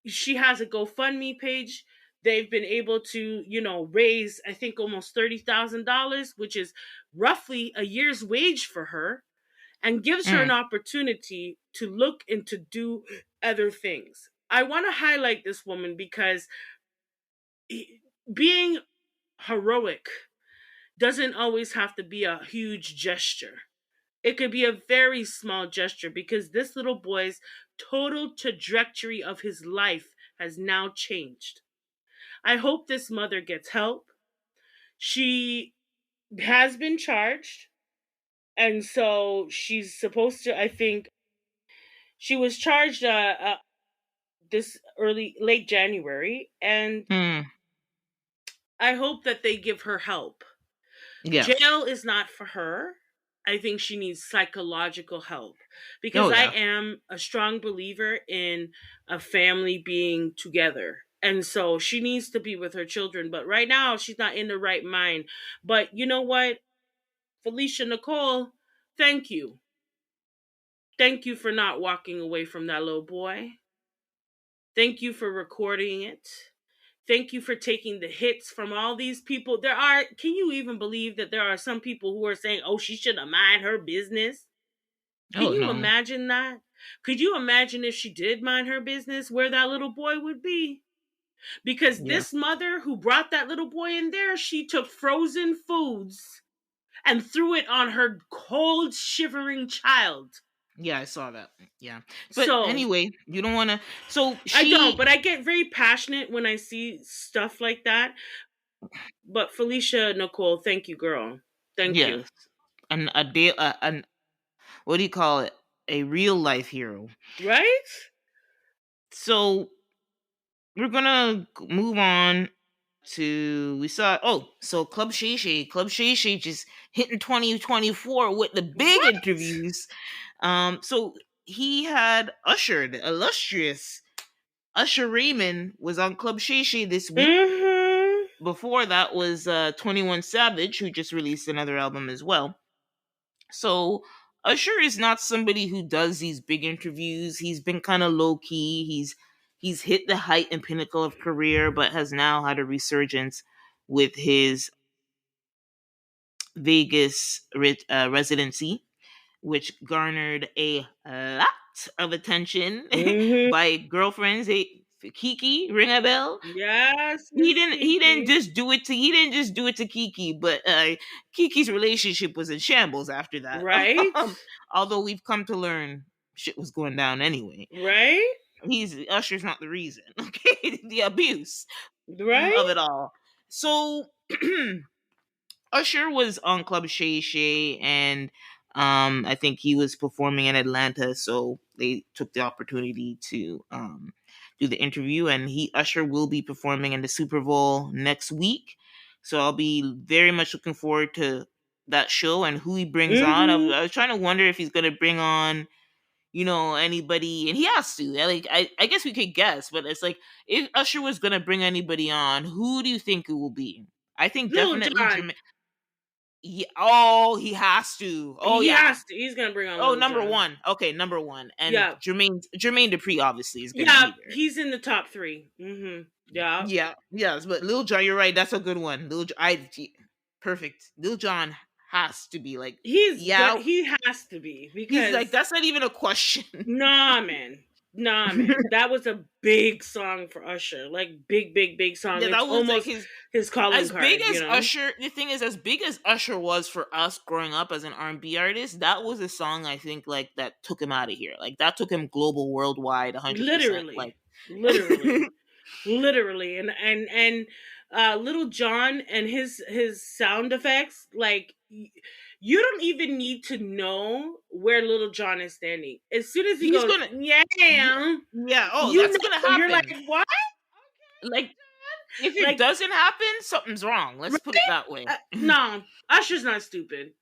She has a GoFundMe page. They've been able to, raise, I think, almost $30,000, which is roughly a year's wage for her, and gives her an Mm. opportunity to look and to do other things. I want to highlight this woman because being heroic doesn't always have to be a huge gesture. It could be a very small gesture because this little boy's total trajectory of his life has now changed. I hope this mother gets help. She has been charged, and so she's supposed to. I think she was charged this early late January, and Hmm. I hope that they give her help. Yes. Jail is not for her. I think she needs psychological help because Oh I yeah. am a strong believer in a family being together. And so she needs to be with her children. But right now, she's not in the right mind. But you know what? Felicia Nicole, thank you. Thank you for not walking away from that little boy. Thank you for recording it. Thank you for taking the hits from all these people. Can you even believe that there are some people who are saying, oh, she should have mind her business? Can Oh you no. imagine that? Could you imagine if she did mind her business, where that little boy would be? Because Yeah. this mother who brought that little boy in there, she took frozen foods and threw it on her cold, shivering child. Yeah, I saw that. Yeah. But So anyway, you don't want to. So I don't, she. but I get very passionate when I see stuff like that. But Felicia Nicole, thank you, girl. Thank you. Yes. A day. An what do you call it? A real life hero. Right? So we're gonna move on to we saw so Club Shay Shay just hitting 2024 with the big What? interviews. So he had Usher, the illustrious Usher Raymond was on Club Shay Shay this week. Mm-hmm. Before that was 21 Savage, who just released another album as well. So Usher is not somebody who does these big interviews. He's been kind of low key. He's hit the height and pinnacle of career, but has now had a resurgence with his Vegas residency, which garnered a lot of attention Mm-hmm. by girlfriends. Kiki, ring a bell? Yes, He Miss didn't. He didn't Kiki. just do it to. He didn't just do it to Kiki, but Kiki's relationship was in shambles after that. Right? Although we've come to learn shit was going down anyway. Right? He's Usher's not the reason. Okay, the abuse of Right? it all. So Usher was on Club Shay Shay, and I think he was performing in Atlanta, so they took the opportunity to do the interview. And Usher will be performing in the Super Bowl next week, so I'll be very much looking forward to that show and who he brings on. Mm-hmm. I was trying to wonder if he's gonna bring on anybody, and he has to. I guess we could guess, but it's like if Usher was gonna bring anybody on, who do you think it will be? I think Little definitely John. yeah, oh, he has to. Oh He yeah. has to. He's gonna bring on Oh, Little number John. one. Okay, number one. And Yeah. Jermaine Dupri obviously is gonna Yeah, be there. he's in the top three. Mm-hmm. Yeah. Yeah, yes, but Lil Jon, you're right. That's a good one. Perfect. Lil Jon has to be like, yeah. He has to be He's like, because that's not even a question. nah man. Nah man. That was a big song for Usher. Like big, big, big song. Yeah, It's that was like almost his calling as big card, you as know? Usher. The thing is, as big as Usher was for us growing up as an R&B artist, that was a song I think like that took him out of here. Like that took him global, worldwide, 100%. Literally. Like, Literally. Literally. And Little John and his sound effects, like you don't even need to know where Little John is standing. As soon as he he's goes, gonna, yeah, yeah, yeah. Oh, you that's gonna know, you're like, happen. what? Like, if it Like, doesn't happen, something's wrong. Let's put it that way. no, Usher's not stupid.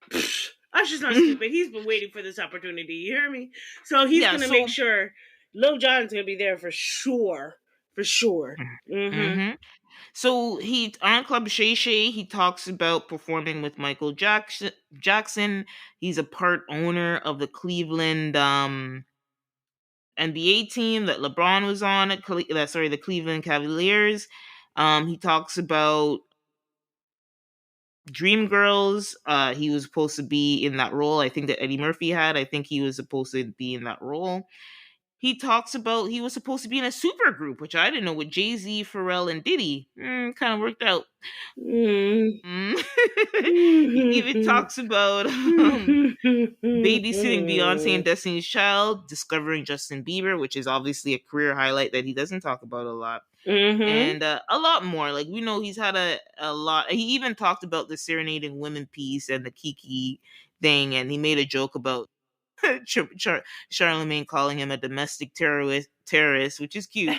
Usher's not stupid. He's been waiting for this opportunity. You hear me? So he's Yeah. gonna make So, sure Lil Jon's gonna be there for sure. For sure. Mm-hmm. hmm so he on Club Shay Shay, he talks about performing with Michael Jackson. He's a part owner of the Cleveland NBA team that LeBron was on. The Cleveland Cavaliers. He talks about Dreamgirls. He was supposed to be in that role. I think that Eddie Murphy had. I think he was supposed to be in that role. He talks about he was supposed to be in a super group, which I didn't know, with Jay-Z, Pharrell, and Diddy. Kind of worked out. Mm. Mm. He even talks about babysitting Beyonce and Destiny's Child, discovering Justin Bieber, which is obviously a career highlight that he doesn't talk about a lot, Mm-hmm. and a lot more. Like, we know he's had a lot. He even talked about the serenading women piece and the Kiki thing, and he made a joke about Charlemagne calling him a domestic terrorist, which is cute.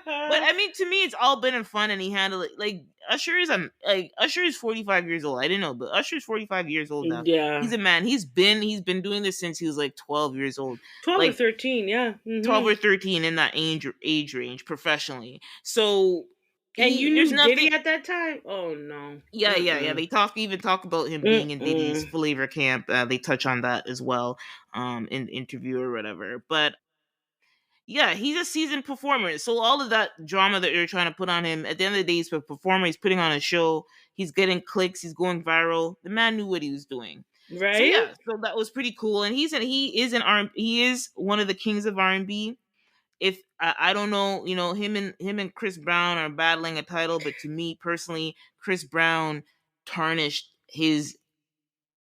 But I mean, to me, it's all been in fun, and he handled it like Usher is 45 years old. I didn't know, but Usher is 45 years old now. He's Yeah. a man. He's been doing this since he was like 12 years old, 12 or like 13, yeah. 12 Mm-hmm. or 13 in that age range Mm. professionally. So And you there's knew nothing. Diddy at that time? Oh no. Yeah. Mm-mm. They even talk about him being in Diddy's Mm-mm. flavor camp. They touch on that as well, in the interview or whatever. But yeah, he's a seasoned performer. So all of that drama that you're trying to put on him, at the end of the day, he's a performer. He's putting on a show. He's getting clicks. He's going viral. The man knew what he was doing. So Right? yeah, so that was pretty cool. And he is one of the kings of R&B. If I don't know, him and Chris Brown are battling a title, but to me personally, Chris Brown tarnished his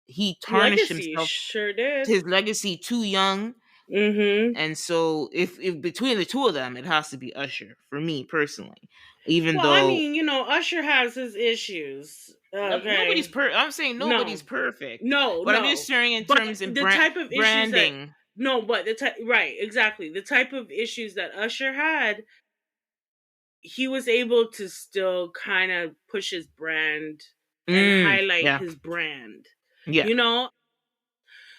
he tarnished Legacy himself, sure did. his legacy too young. Mm-hmm. And so if between the two of them, it has to be Usher for me personally. Even Well, I though mean, Usher has his issues. nobody's Okay. I'm saying nobody's No. perfect, No, but I'm just no. saying in But terms of the type of issues that branding. no, but the type right, exactly. The type of issues that Usher had, he was able to still kind of push his brand and highlight Yeah, his brand. yeah, You know,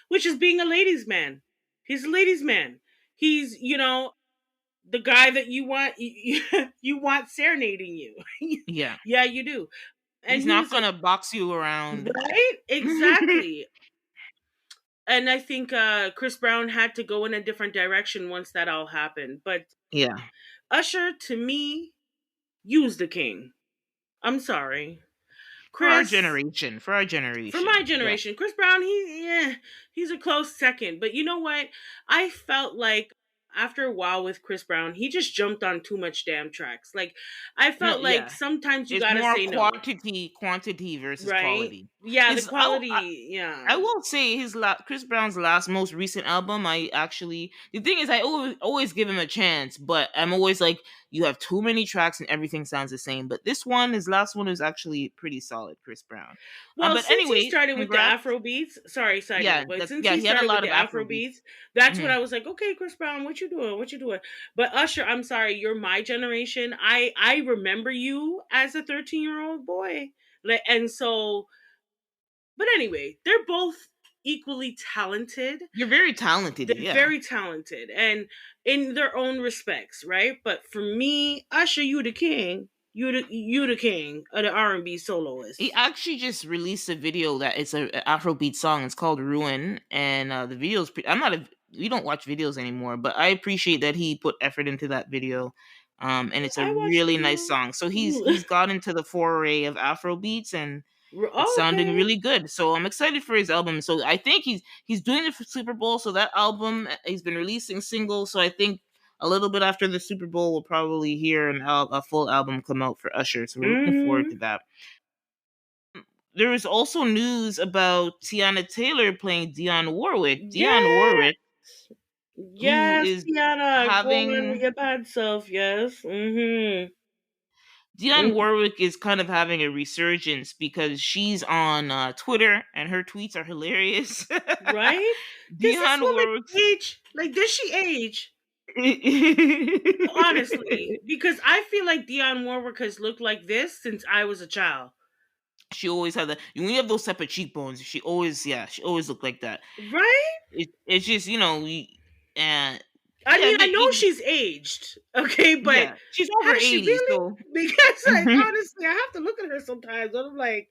which is being a ladies' man. He's a ladies' man. He's, the guy that you want you want serenading you. yeah. Yeah, you do. And He's he not was gonna box you around. right? Exactly. And I think Chris Brown had to go in a different direction once that all happened. But Yeah, Usher, to me, used the king. I'm sorry. for our Chris, generation, for my yeah. generation, Chris Brown, he's a close second. But you know what? I felt like after a while with Chris Brown, he just jumped on too much damn tracks. Like I No, felt like yeah. sometimes you It's gotta more say no, quantity versus right? quality. Yeah, the His quality, I yeah. will say Chris Brown's last most recent album. The thing is, I always give him a chance, but I'm always like, you have too many tracks and everything sounds the same. But his last one is actually pretty solid, Chris Brown. Well, But since he anyway, started with the congrats. Afro beats, sorry, side Yeah, note, but since yeah, he he had a started with lot the of Afro Afrobeats. beats, that's when Mhm. I was like, okay, Chris Brown, what you doing? What you doing? But Usher, I'm sorry, you're my generation. I remember you as a 13-year-old boy, and so. But anyway, they're both equally talented. You're very talented, They're yeah. very talented, and in their own respects, right? But for me, Usher, you the king. You the king of the R&B He soloist, actually just released a video that it's a Afrobeat song. It's called Ruin, and the video's. I'm not a. We don't watch videos anymore, but I appreciate that he put effort into that video. And it's a I watched really the nice video. song. So he's got into the foray of Afrobeats, and it's sounding Okay. really good. So I'm excited for his album. So I think he's doing it for Super Bowl. So that album, he's been releasing singles. So I think a little bit after the Super Bowl, we'll probably hear a full album come out for Usher. So we're looking forward to Hmm. that. There is also news about Tiana Taylor playing Dionne Warwick. Dionne Yeah. Warwick, who Yes, is Tiana, go on with having your bad self. Yes. Mm-hmm. Dionne Warwick is kind of having a resurgence because she's on Twitter and her tweets are hilarious. Right? Does this Dionne woman Warwick's age? Like, does she age? Honestly, because I feel like Dionne Warwick has looked like this since I was a child. she always had that. When you have those type of cheekbones, she always looked like that. Right? It's just uh, I yeah, mean, I know she's aged, okay, but yeah, she's over has she 80, really? so Because, like, honestly, I have to look at her sometimes, and I'm like,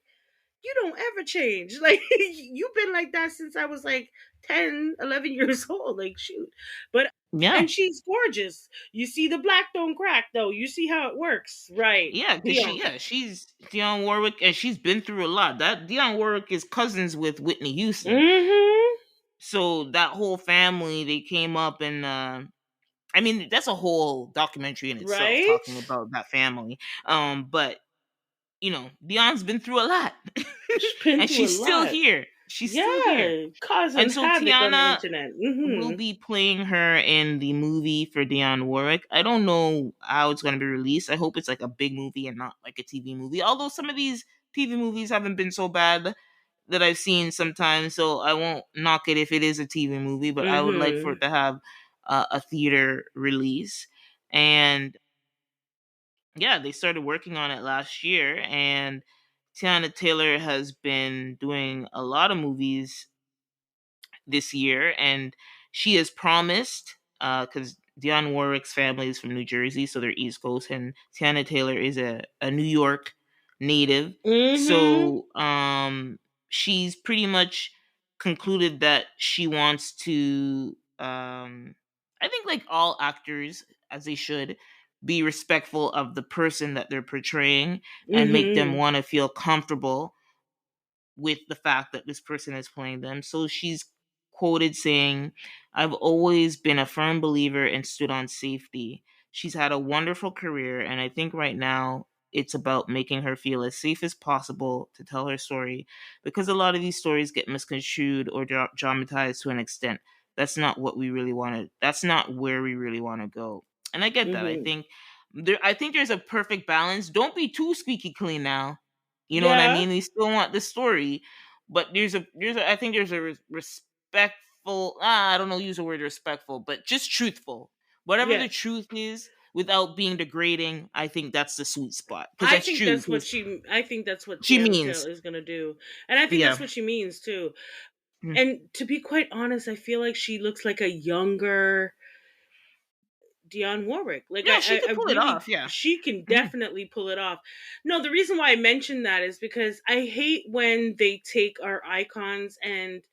you don't ever change. Like, you've been like that since I was like 10, 11 years old. Like, shoot. But, yeah. and she's gorgeous. You see the black don't crack, though. You see how it works. Right. Yeah, because Dion. she's Dionne Warwick, and she's been through a lot. That Dionne Warwick is cousins with Whitney Houston, Mm-hmm. so that whole family they came up, and I mean that's a whole documentary in itself Right? talking about that family. But Dion's been through a lot. She's been And through a she's still lot. here. She's still here. Yeah, causing And so havoc on the Tiana internet. will Hmm. be playing her in the movie for Dionne Warwick. I don't know how it's going to be released. I hope it's like a big movie and not like a TV movie. Although some of these TV movies haven't been so bad that I've seen sometimes, so I won't knock it if it is a TV movie. But I would like for Hmm. it to have a theater release. And yeah, they started working on it last year, and Tiana Taylor has been doing a lot of movies this year, and she has promised, because Dionne Warwick's family is from New Jersey, so they're East Coast, and Tiana Taylor is a New York native. Hmm. So she's pretty much concluded that she wants to, I think, like all actors, as they should, be respectful of the person that they're portraying and make them Hmm. want to feel comfortable with the fact that this person is playing them. So she's quoted saying, "I've always been a firm believer and stood on safety. She's had a wonderful career, and I think right now it's about making her feel as safe as possible to tell her story, because a lot of these stories get misconstrued or dramatized to an extent. That's not what we really want to, that's not where we really want to go." And I get that. Hmm. I think there's a perfect balance. Don't be too squeaky clean now. You know what I Yeah. mean? We still want the story, but I think there's a respectful. I don't know, use the word respectful, but just truthful. Whatever the Yes. truth is, without being degrading, I think that's the sweet spot, because I that's think true. that's what 'Cause she. I think that's what she Tiana means, Taylor is gonna do, and I think yeah. that's what she means too. Mm. And to be quite honest, I feel like she looks like a younger Dionne Warwick. Like No, she I could pull it really, off. Yeah. she can Mhm. definitely pull it off. No, the reason why I mention that is because I hate when they take our icons and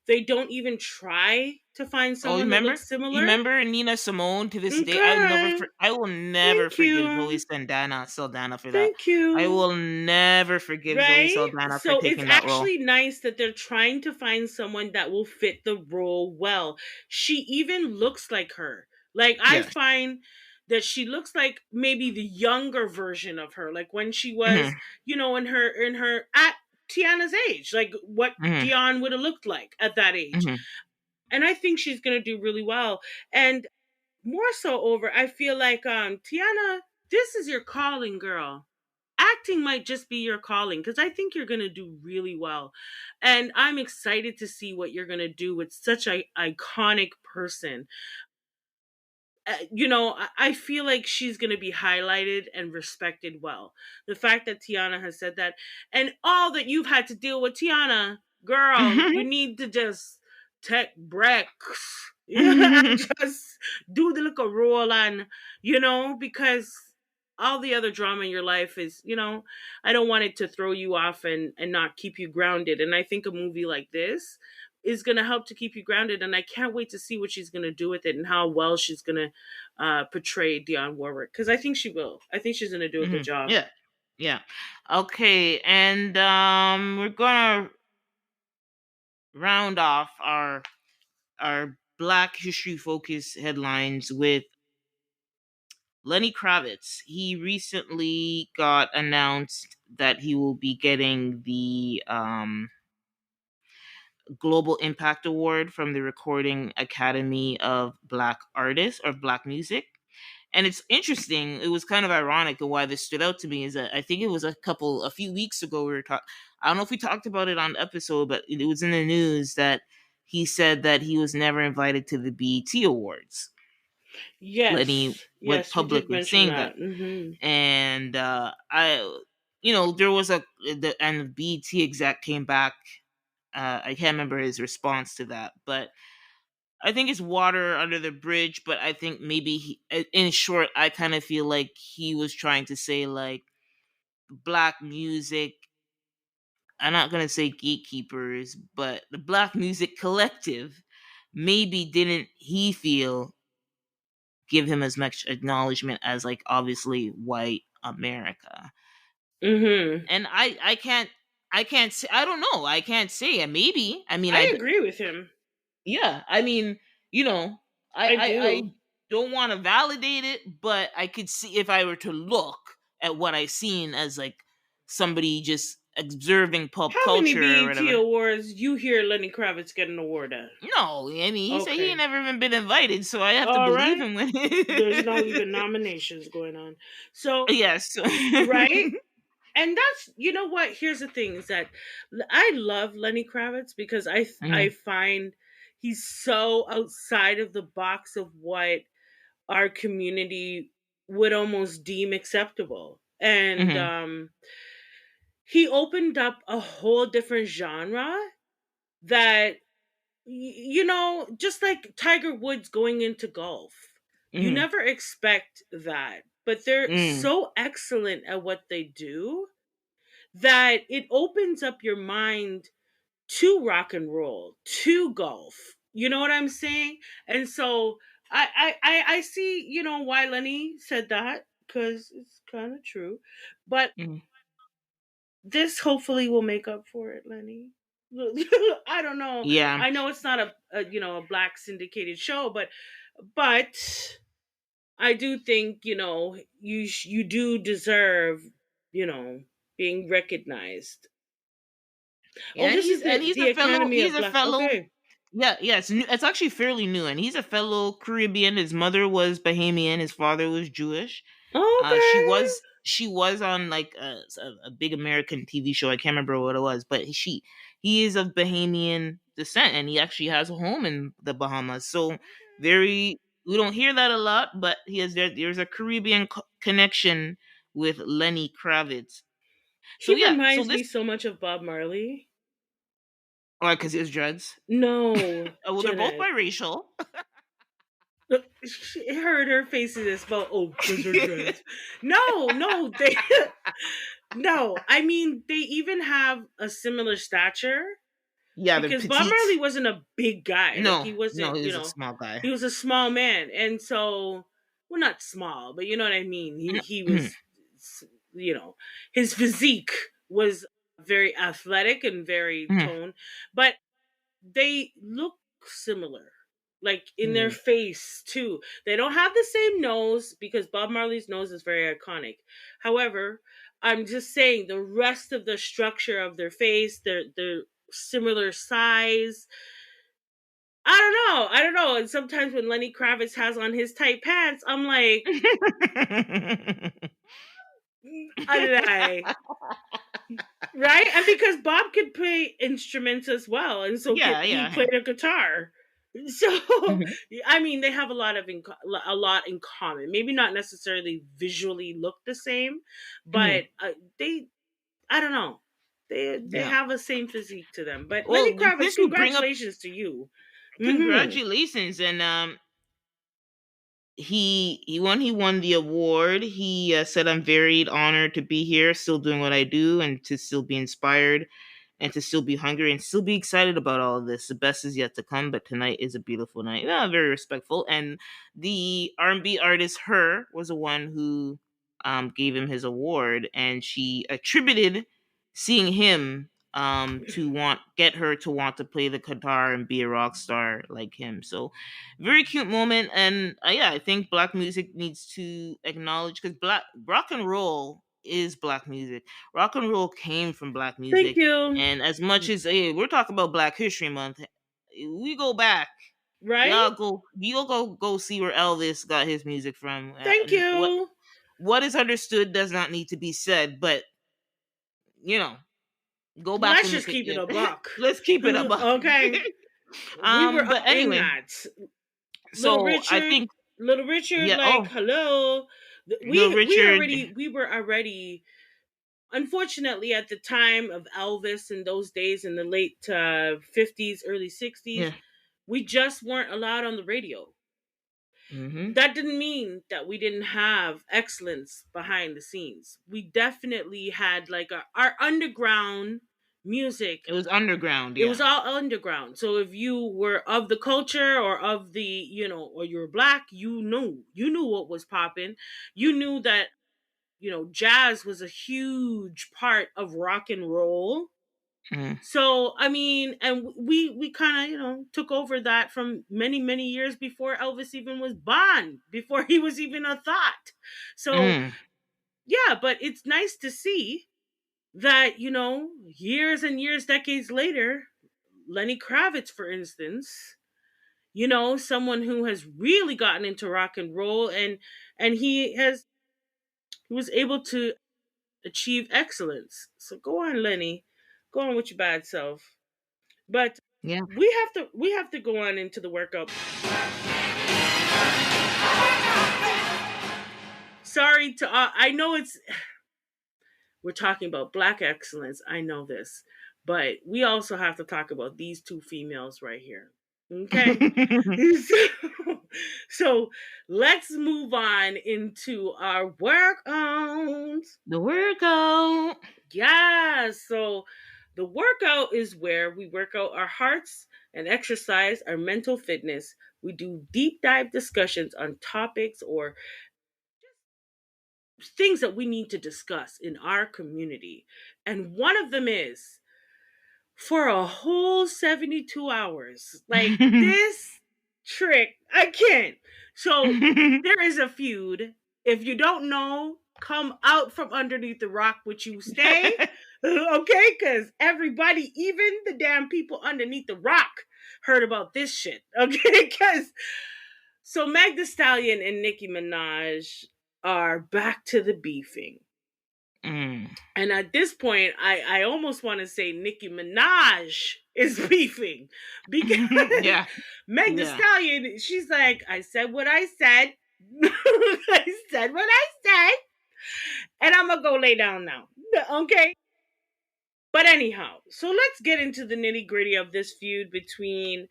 they don't even try to find Oh, you someone that remember? looks You similar. remember Nina Simone? To this day, Okay, I will never thank forgive Zoe you, Saldana for that. thank I you. will never forgive Zoe Right? Saldana for So it's taking that role. actually nice that they're trying to find someone that will fit the role well. She even looks like her. Like I Yes. find that she looks like maybe the younger version of her, like when she was, Hmm. in her at Tiana's age, like what Hmm. Dion would have looked like at that age. Hmm. And I think she's gonna do really well. And more so over, I feel like Tiana, this is your calling, girl. Acting might just be your calling because I think you're going to do really well. And I'm excited to see what you're going to do with such a iconic person. I feel like she's going to be highlighted and respected well. The fact that Tiana has said that, and all that you've had to deal with, Tiana, girl, you need to just take breaks. Yeah, just do the little roll on, because all the other drama in your life is, I don't want it to throw you off and not keep you grounded. And I think a movie like this is going to help to keep you grounded. And I can't wait to see what she's going to do with it and how well she's going to portray Dionne Warwick, because I think she will. I think she's going to do a good job. Yeah. Yeah. Okay, and we're gonna round off our Black History Focus headlines with Lenny Kravitz. He recently got announced that he will be getting the Global Impact Award from the Recording Academy of Black Artists or Black Music. And it's interesting. It was kind of ironic, and why this stood out to me is that I think it was a few weeks ago we were talking. I don't know if we talked about it on the episode, but it was in the news that he said that he was never invited to the BET Awards. Lenny Yes, went yes, you did publicly mention saying that, that. Hmm. and there was the BET exec came back. I can't remember his response to that, but I think it's water under the bridge. But I think maybe in short, I kind of feel like he was trying to say, like, black music. I'm not gonna say gatekeepers, but the black music collective maybe didn't he feel give him as much acknowledgement as, like, obviously white America. Hmm. And I can't say, I don't know, I can't say. Maybe, I mean, I agree with him. yeah, I mean, you know, I I do. don't want to validate it, but I could see, if I were to look at what I've seen as, like, somebody just observing pop How many culture or BET whatever. awards you hear Lenny Kravitz get an award at? No, I mean he said he ain't Okay. never even been invited, so I have to All believe right. him when. There's no even nominations going on. So, Yes. right? And that's, you know what? Here's the thing is that I love Lenny Kravitz because I Mhm, find he's so outside of the box of what our community would almost deem acceptable. And mhm, he opened up a whole different genre that you know, just like Tiger Woods going into golf. You mhm, never expect that, but they're mm. so excellent at what they do that it opens up your mind to rock and roll, to golf. You know what I'm saying? And so I see, you know, why Lenny said that because it's kind of true. But Mhm. this hopefully will make up for it, Lenny. I don't know. Yeah. I know it's not a you know a black syndicated show, but I do think you know you do deserve you know being recognized. Yeah, Oh, and this is he's the a fellow Academy he's of a Black. fellow Okay. yeah, yeah, it's actually fairly new, and he's a fellow Caribbean. His mother was Bahamian, his father was Jewish. Okay. She was on like a big American TV show. I can't remember what it was, but he is of Bahamian descent, and he actually has a home in the Bahamas. So very we don't hear that a lot, but there's a Caribbean connection with Lenny Kravitz. So He yeah, so reminds this me so much of Bob Marley. oh, because he has dreads. No, Well, they're both Jeanette. biracial. She heard her face is about oh, because her dreads. No, no, they no. I mean, they even have a similar stature Yeah, they're because Bob petite. Marley wasn't a big guy. Like No, he no, wasn't, he you was a know, small guy. he was a small man, and so well, not small, but you know what I mean. He Mhm, was, you know, his physique was very athletic and very mhm, toned, but they look similar like in their mhm. face too. They don't have the same nose because Bob Marley's nose is very iconic. However, I'm just saying the rest of the structure of their face, their similar size. I don't know. And sometimes when Lenny Kravitz has on his tight pants, I'm like, I don't know. Right? And because Bob could play instruments as well, and so Yeah, he yeah, yeah. played a guitar. So, Mhm, I mean, they have a lot in common. Maybe not necessarily visually look the same, mhm. but they, I don't know, they Yeah. have a same physique to them. But Lenny Well, Kravitz, since you bring up congratulations to you. Hmm. congratulations, and when he won the award, he said, "I'm very honored to be here, still doing what I do, and to still be inspired." And to still be hungry and still be excited about all of this. The best is yet to come, but tonight is a beautiful night. Yeah, very respectful. And the R&B artist Her was the one who gave him his award, and she attributed seeing him to want get her to want to play the guitar and be a rock star like him. So very cute moment, and yeah, I think black music needs to acknowledge because black rock and roll is black music. Rock and roll came from black Thank music, you. and as much as hey, we're talking about Black History Month, we go back. Right? You'll go see where Elvis got his music from. Thank you. What is understood does not need to be said, but you know, go back Let's and just look at keep it your. a buck. Let's keep it a buck. Okay. We were But up in anyway, that. Little so I Richard, think Little Richard, yeah. like Oh, hello. Little Richard. We were already. Unfortunately, at the time of Elvis in those days in the late 50s, early 60s, Yeah. we just weren't allowed on the radio. Mm-hmm. That didn't mean that we didn't have excellence behind the scenes. We definitely had like our underground music. It was underground. It was Yeah. all underground. So if you were of the culture or of the, you know, or you were black, you knew what was popping. You knew that, you know, jazz was a huge part of rock and roll. Mm-hmm. So I mean, and we kind of you know took over that from many years before Elvis even was born, before he was even a thought. So Mm. yeah, but it's nice to see. that, years and years, decades later, Lenny Kravitz, for instance, someone who has really gotten into rock and roll, and he was able to achieve excellence. So go on, Lenny. Go on with your bad self. But Yeah. we have to go on into the workout. Sorry to I know we're talking about black excellence. I know this. But we also have to talk about these two females right here. Okay? so, so let's move on into our workouts. The workout. Yeah, so the workout is where we work out our hearts and exercise our mental fitness. We do deep dive discussions on topics or things that we need to discuss in our community. And one of them is for a whole 72 hours. Like this trick, I can't. So there is a feud. If you don't know, come out from underneath the rock which you stay. Okay? Because everybody, even the damn people underneath the rock, heard about this shit. Okay? Because so Meg Thee Stallion and Nicki Minaj are back to the beefing. Mm. And at this point, I almost want to say Nicki Minaj is beefing because Yeah. Meg Thee Yeah. Stallion, she's like, I said what I said. I said what I said. And I'm going to go lay down now. Okay. But anyhow, so let's get into the nitty gritty of this feud between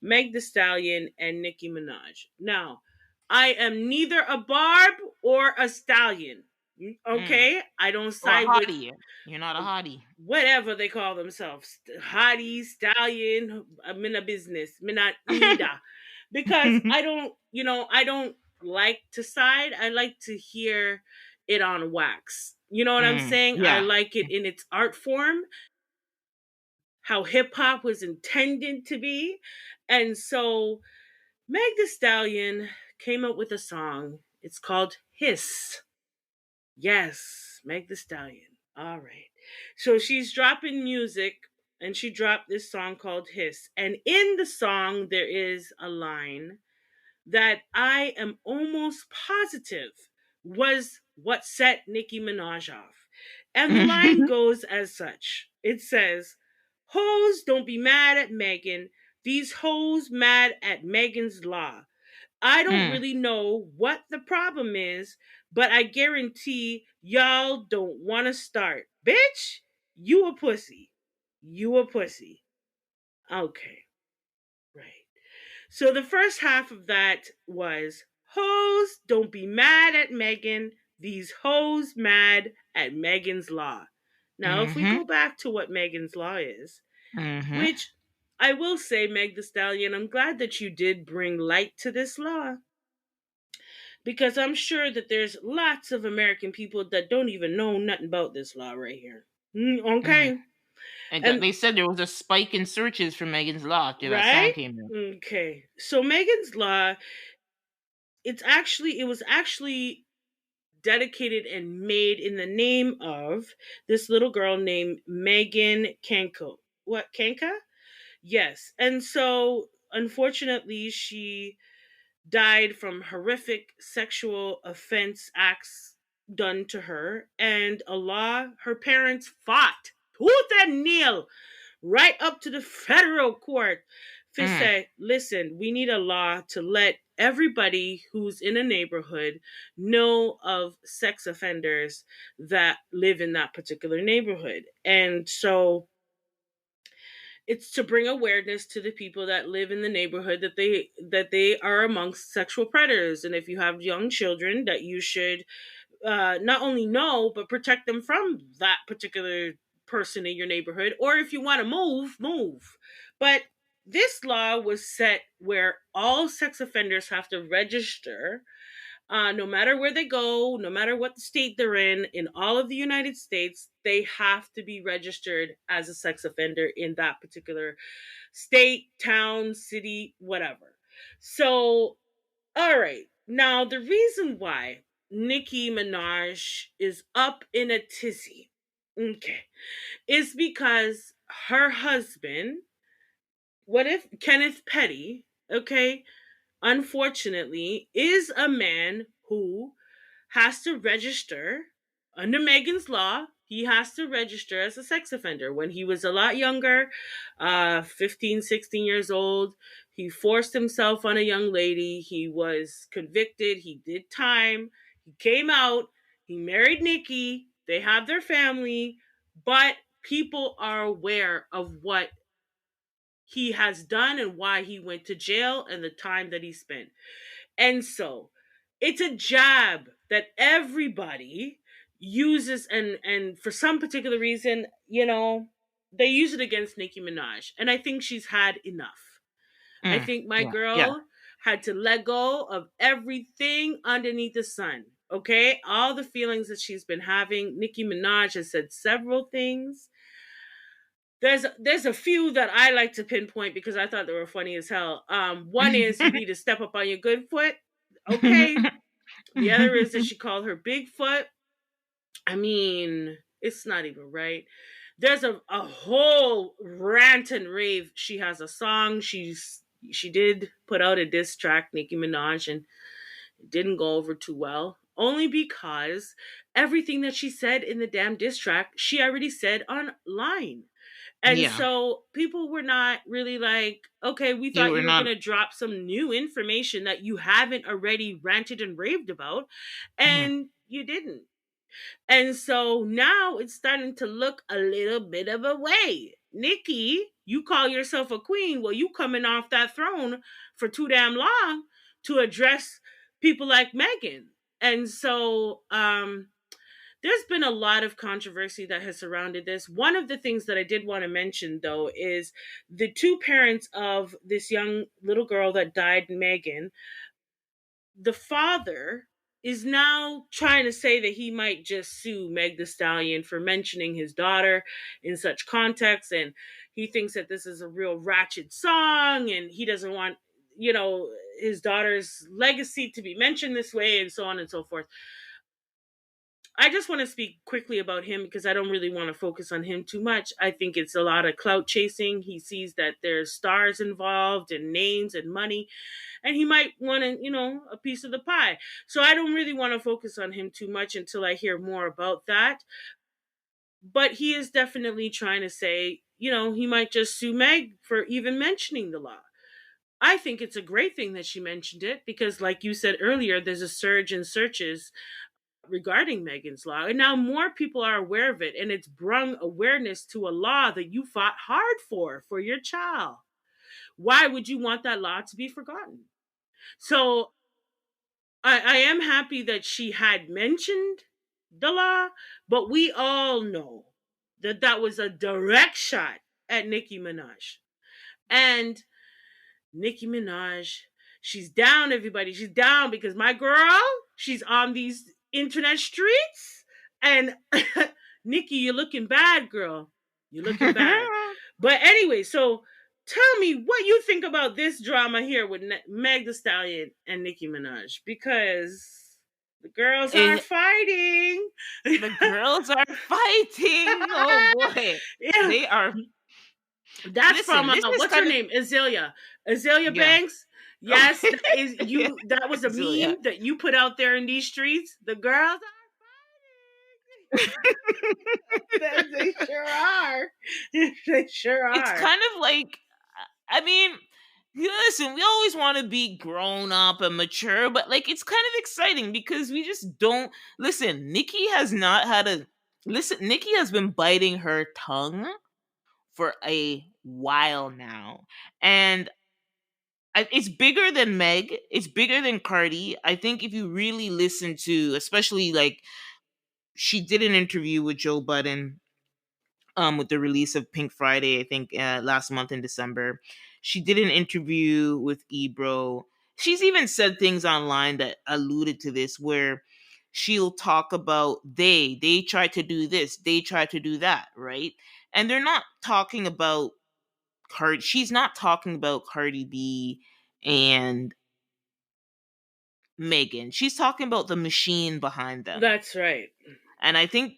Meg Thee Stallion and Nicki Minaj. Now, I am neither a barb or a stallion. Mm. Okay? I don't Or a side with hottie. You're not a hottie. whatever they call themselves, hottie, stallion. I'm in a business, me not neither, because I don't like to side. I like to hear it on wax. You know what I'm saying? I Yeah. like it in its art form, how hip hop was intended to be, and so Meg Thee Stallion came up with a song. It's called Hiss. Yes, Meg Thee Stallion. All right. So she's dropping music and she dropped this song called Hiss. And in the song, there is a line that I am almost positive was what set Nicki Minaj off. And the line goes as such. It says, "Hoes don't be mad at Megan. These hoes mad at Megan's law. I don't Mm. really know what the problem is, but I guarantee y'all don't want to start. Bitch, you a pussy. You a pussy." Okay, right. So the first half of that was, "Hoes don't be mad at Megan. These hoes mad at Megan's law." Now, if we Mm-hmm. go back to what Megan's law is, Mm-hmm. which I will say, Meg Thee Stallion, I'm glad that you did bring light to this law, because I'm sure that there's lots of American people that don't even know nothing about this law right here. Mm. Okay, And and they said there was a spike in searches for Megan's Law after that song right. came out. Okay, so Megan's law, it was actually dedicated and made in the name of this little girl named Megan Kanko. What, Kanka? Yes, and so unfortunately she died from horrific sexual offense acts done to her, and a law her parents fought tooth and nail right up to the federal court to Mm. say, listen, we need a law to let everybody who's in a neighborhood know of sex offenders that live in that particular neighborhood. And so it's to bring awareness to the people that live in the neighborhood that they are amongst sexual predators, and if you have young children, that you should not only know but protect them from that particular person in your neighborhood, or if you want to move. But this law was set where all sex offenders have to register, no matter where they go, no matter what the state they're in all of the United States, they have to be registered as a sex offender in that particular state, town, city, whatever. So, all right. Now, the reason why Nicki Minaj is up in a tizzy Okay. It's because her husband, what if Kenneth Petty, okay, unfortunately, is a man who has to register under Megan's law. He has to register as a sex offender. When he was a lot younger, 15, 16 years old, he forced himself on a young lady. He was convicted. He did time. He came out. He married Nicki. They have their family, but people are aware of what he has done and why he went to jail and the time that he spent. And so it's a jab that everybody uses, and for some particular reason, they use it against Nicki Minaj. And I think she's had enough. I Mm, think my yeah, yeah, girl had to let go of everything underneath the sun. Okay? All the feelings that she's been having. Nicki Minaj has said several things. There's a few that I like to pinpoint because I thought they were funny as hell. One is you need to step up on your good foot. Okay. The other is that she called her Bigfoot. I mean, it's not even right. There's a whole rant and rave. She has a song. She did put out a diss track, Nicki Minaj, and it didn't go over too well. Only because everything that she said in the damn diss track, she already said online. And yeah. so people were not really like, okay, we You thought were you were going not. to drop some new information that you haven't already ranted and raved about. Mhm. And you didn't. And so now it's starting to look a little bit of a way. Nikki, you call yourself a queen. Well, you coming off that throne for too damn long to address people like Megan. And so there's been a lot of controversy that has surrounded this. One of the things that I did want to mention, though, is the two parents of this young little girl that died, Megan. The father is now trying to say that he might just sue Meg Thee Stallion for mentioning his daughter in such context, and he thinks that this is a real ratchet song, and he doesn't want, his daughter's legacy to be mentioned this way, and so on and so forth. I just want to speak quickly about him because I don't really want to focus on him too much. I think it's a lot of clout chasing. He sees that there's stars involved and names and money, and he might want to, a piece of the pie. So I don't really want to focus on him too much until I hear more about that. But he is definitely trying to say, he might just sue Meg for even mentioning the law. I think it's a great thing that she mentioned it because, like you said earlier, there's a surge in searches regarding Megan's Law. And now more people are aware of it, and it's brung awareness to a law that you fought hard for your child. Why would you want that law to be forgotten? So I am happy that she had mentioned the law, but we all know that that was a direct shot at Nicki Minaj. And Nicki Minaj, she's down, everybody. She's down because my girl, she's on these internet streets. And Nicki, you're looking bad, girl. You're looking bad. But anyway, so tell me what you think about this drama here with Meg Thee Stallion and Nicki Minaj, because the girls are And fighting. the girls are fighting. Oh boy, Yeah, they are. that's from Listen, this is what's her kind of, name? Azalea yeah. Banks. Oh, Yes, that is yeah. you. That was a So yeah. meme that you put out there in these streets. The girls are they sure are. They sure It's are. kind of like, I mean, listen, we always want to be grown up and mature, but like it's kind of exciting because we just don't listen. Nikki has not had a listen. Nikki has been biting her tongue for a while now, and it's bigger than Meg. It's bigger than Cardi. I think if you really listen to, especially like she did an interview with Joe Budden with the release of Pink Friday, I think last month in December. She did an interview with Ebro. She's even said things online that alluded to this, where she'll talk about they tried to do this, they tried to do that, right? And they're not talking about Cardi. She's not talking about Cardi B and Megan. She's talking about the machine behind them. That's right. And I think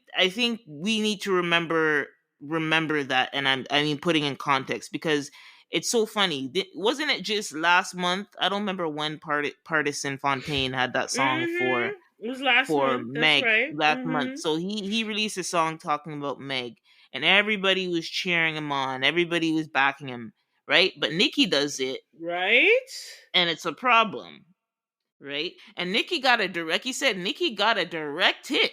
we need to remember that, and I mean putting in context, because it's so funny. Wasn't it just last month? I don't remember when Partisan Fontaine had that song Mm-hmm. It was last month. That's Meg right. last month. Mm-hmm. So he released a song talking about Meg, and everybody was cheering him on. Everybody was backing him, right? But Nicki does it, Right? and it's a problem, right? And Nicki got a direct. He said Nicki got a direct hit.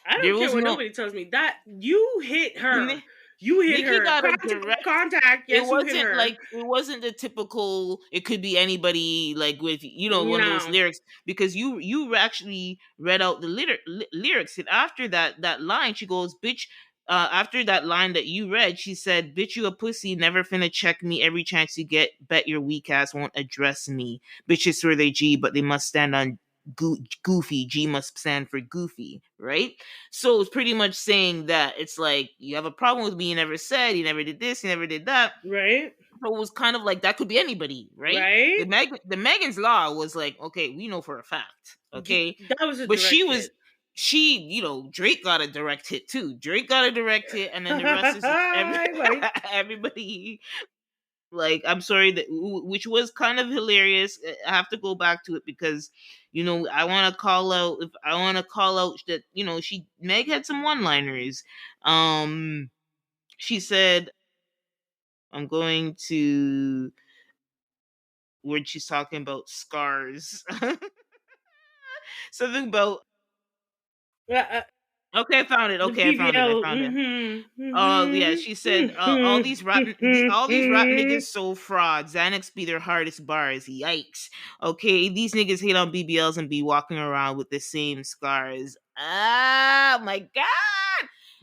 I don't There care was what no nobody tells me. That you hit her. Ni- You hit Nicki her. got a Practical direct. contact. It Yes, you hit wasn't her. like it wasn't the typical. It could be anybody, like with one of those No. lyrics, because you actually read out the lyrics, and after that line, she goes, "Bitch." After that line that you read, she said, "Bitch, you a pussy, never finna check me. Every chance you get, bet your weak ass won't address me. Bitches swear they G, but they must stand on goofy. G must stand for goofy, right?" So it's pretty much saying that it's like, you have a problem with me. You never said, you never did this, you never did that. Right? So it was kind of like that could be anybody, right? Right? The Megan's Law was like, okay, we know for a fact, okay, That was a but direct hit. Drake got a direct hit too. Drake got a direct hit, and then the rest is Right. everybody. Like, I'm sorry, that which was kind of hilarious. I have to go back to it because I want to call out, if I want to call out that she Meg had some one liners. She said, I'm going to, when she's talking about scars. Something about, Uh, okay, I found it. the Okay, I found it. I BBL. found it. Mm-hmm. Oh yeah, she said, all these rap Mm-hmm. niggas so frauds. Xanax be their hardest bars. Yikes. Okay, these niggas hate on BBLs and be walking around with the same scars. Ah, my god.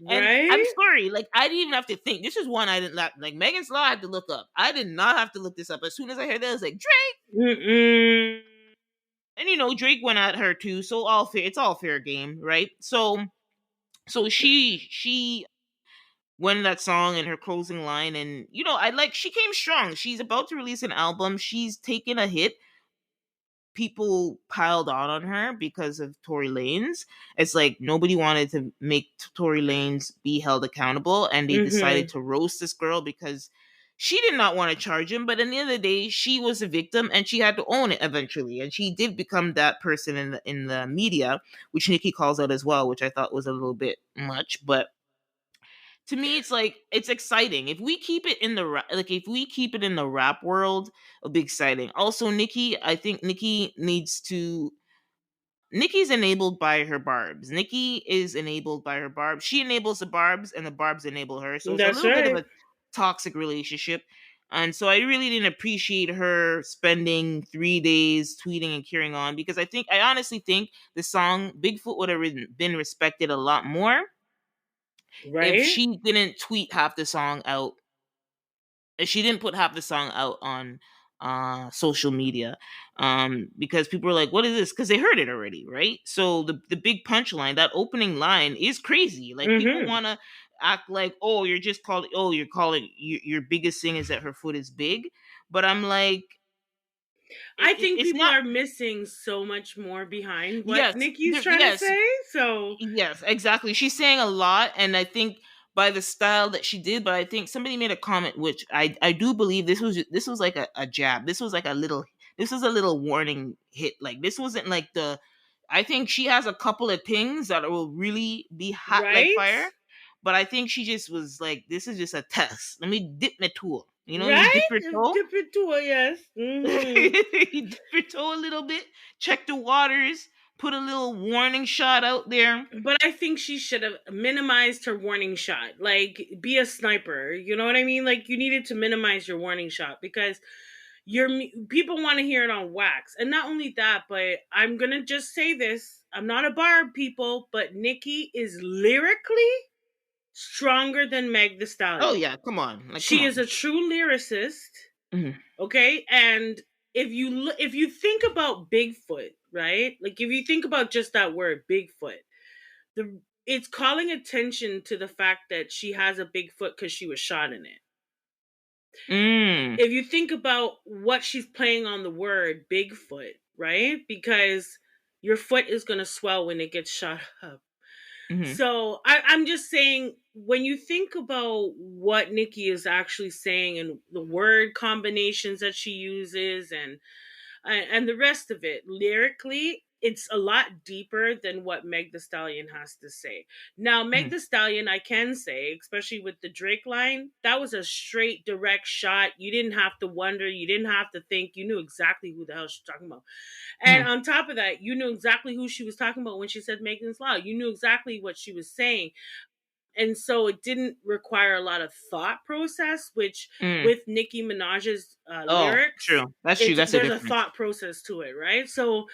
And I'm Right? sorry, like, I didn't even have to think. This is one I didn't like. Megan's Law, I had to look up. I did not have to look this up. As soon as I heard that, I was like, Drake. Mm-mm. And Drake went at her too. So all fair. It's all fair game, right? So she went in that song and her closing line, and I like, she came strong. She's about to release an album. She's taken a hit. People piled on her because of Tory Lanez. It's like nobody wanted to make Tory Lanez be held accountable, and they decided Mm-hmm. to roast this girl because she did not want to charge him. But at the end of the day, she was a victim, and she had to own it eventually. And she did become that person in the media, which Nikki calls out as well, which I thought was a little bit much, but to me, it's like, it's exciting if we keep it in the if we keep it in the rap world. It'll be exciting. Also, Nikki, I think Nikki's enabled by her barbs. Nikki is enabled by her barbs. She enables the barbs, and the barbs enable her. So it's a That's little bit of right. a toxic relationship. And so I really didn't appreciate her spending 3 days tweeting and carrying on, because I honestly think the song Bigfoot would have been respected a lot more if Right? she didn't tweet half the song out. If she didn't put half the song out on social media, because people were like, what is this? Because they heard it already, right? So the big punchline, that opening line, is crazy. Like, people Mm-hmm. want to act like, oh, you're calling your biggest thing is that her foot is big. But I'm like, I think it's people not. are missing so much more behind what Yes, Nikki's trying to yes. say. So, Yes, exactly. She's saying a lot, and I think by the style that she did, but I think somebody made a comment, which I do believe this was like a jab. This was a little warning hit. Like, this wasn't like the. I think she has a couple of things that will really be hot like right? fire, but I think she just was like, this is just a test. Let me dip my toe. You dip Right? your toe. Dip into it, yes. Mm-hmm. You dip your toe a little bit, check the waters, put a little warning shot out there. But I think she should have minimized her warning shot. Like, be a sniper. You know what I mean? Like, you needed to minimize your warning shot because people want to hear it on wax. And not only that, but I'm gonna just say this. I'm not a barb, people, but Nikki is lyrically stronger than Meg Thee Oh Stallion. yeah, come on, like, come She is on. a true lyricist, Mhm. okay? And if you think about Bigfoot, right? Like, if you think about just that word Bigfoot, the it's calling attention to the fact that she has a big foot because she was shot in it. Mm. If you think about what she's playing on the word Bigfoot, right? Because your foot is going to swell when it gets shot up. Hmm. So I'm just saying, when you think about what Nicki is actually saying and the word combinations that she uses, and the rest of it lyrically, it's a lot deeper than what Meg The Stallion has to say. Now, Meg Hmm. The Stallion, I can say, especially with the Drake line, that was a straight, direct shot. You didn't have to wonder, you didn't have to think, you knew exactly who the hell she's talking about. And Hmm. on top of that, you knew exactly who she was talking about when she said Megan's Law. You knew exactly what she was saying. And so it didn't require a lot of thought process, which Mm. with Nicki Minaj's Oh, lyrics, true. That's true. That's the there's a difference. thought process to it, right? So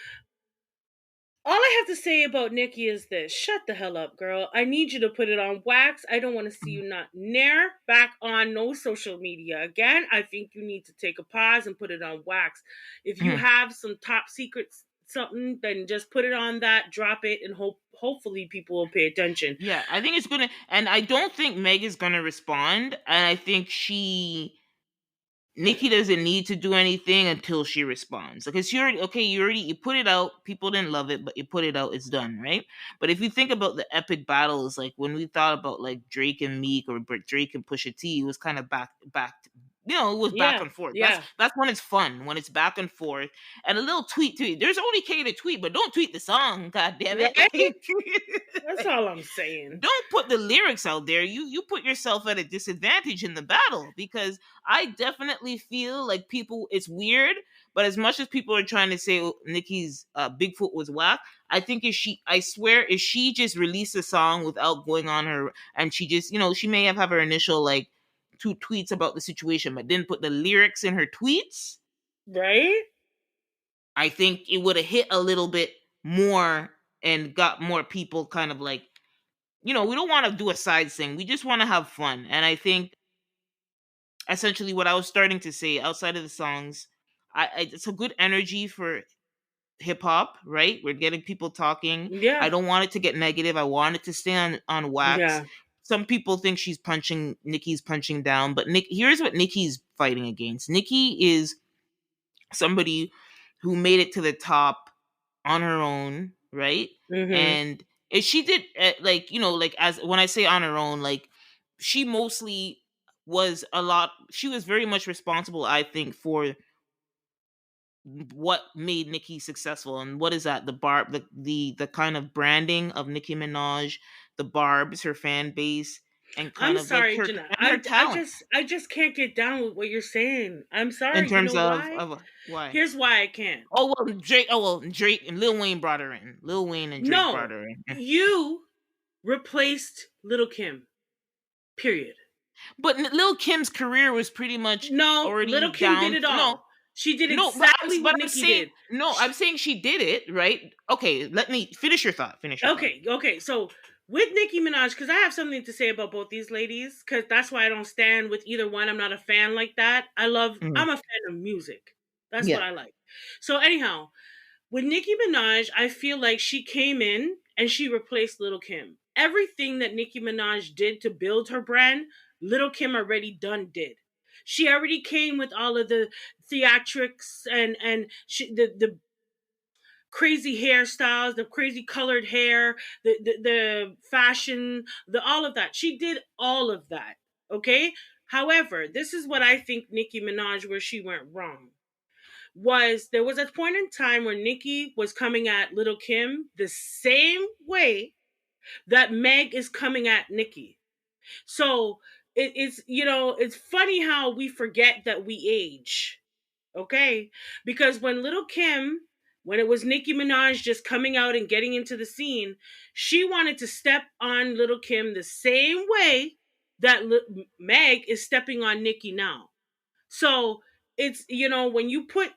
all I have to say about Nicki is this: shut the hell up, girl. I need you to put it on wax. I don't want to see you not near back on no social media again. I think you need to take a pause and put it on wax. If you Mhm. have some top secrets something, then just put it on that, drop it, and hopefully people will pay attention. Yeah, I think it's gonna, and I don't think Meg is gonna respond. And I think Nikki doesn't need to do anything until she responds. Because you already, okay, you put it out. People didn't love it, but you put it out. It's done, right? But if you think about the epic battles, like when we thought about like Drake and Meek or Drake and Pusha T, it was kind of back. It was back Yeah, and forth. That's yeah, that's when it's fun, when it's back and forth, and a little tweet to it. There's only K to tweet, but don't tweet the song. God damn it! right. Like, That's all I'm saying. don't put the lyrics out there. You put yourself at a disadvantage in the battle, because I definitely feel like people, it's weird, but as much as people are trying to say, oh, Nicki's Bigfoot was whack, I think if she, I swear, if she just released a song without going on her, and she just, she may have her initial like two tweets about the situation, but didn't put the lyrics in her tweets, Right? I think it would have hit a little bit more and got more people kind of like, we don't want to do a side thing. We just want to have fun. And I think essentially what I was starting to say outside of the songs, it's a good energy for hip hop, right? We're getting people talking. I Yeah, don't want it to get negative. I want it to stay on wax. yeah. Some people think Nicki's punching down, but here's what Nicki's fighting against. Nicki is somebody who made it to the top on her own, right? Mm-hmm. And if she did, like, like, as when I say on her own, like, she mostly she was very much responsible, I think, for what made Nicki successful. And what is that? The kind of branding of Nicki Minaj, the Barb's, her fan base, and kind I'm of like sorry, her Jeanette. and her talent I just can't get down with what you're saying. I'm in sorry. You terms know why? of why. Here's why I can't. Drake and Lil Wayne brought her in. Lil Wayne and Drake brought No, her in. you replaced Little Kim. Period. But Lil Kim's career was pretty much No, Little already Kim did down. it No, all. She did no, but exactly what I'm Nicki saying did. no. I'm saying she did it right. Okay, let me finish your thought. Finish your thought. Okay, okay. So with Nicki Minaj, because I have something to say about both these ladies, because that's why I don't stand with either one. I'm not a fan like that. Mhm. I'm a fan of music. That's what Yeah. I like. So anyhow, with Nicki Minaj, I feel like she came in and she replaced Little Kim. Everything that Nicki Minaj did to build her brand, Little Kim already did. She already came with all of the theatrics and the crazy hairstyles, the crazy colored hair, the fashion, the all of that. She did all of that. Okay. However, this is what I think Nicki Minaj, where she went wrong, was there was a point in time where Nicki was coming at Little Kim the same way that Meg is coming at Nicki. So it's funny how we forget that we age. Okay? Because when Little Kim, when it was Nicki Minaj just coming out and getting into the scene, she wanted to step on Little Kim the same way that Meg is stepping on Nicki now. So it's when you put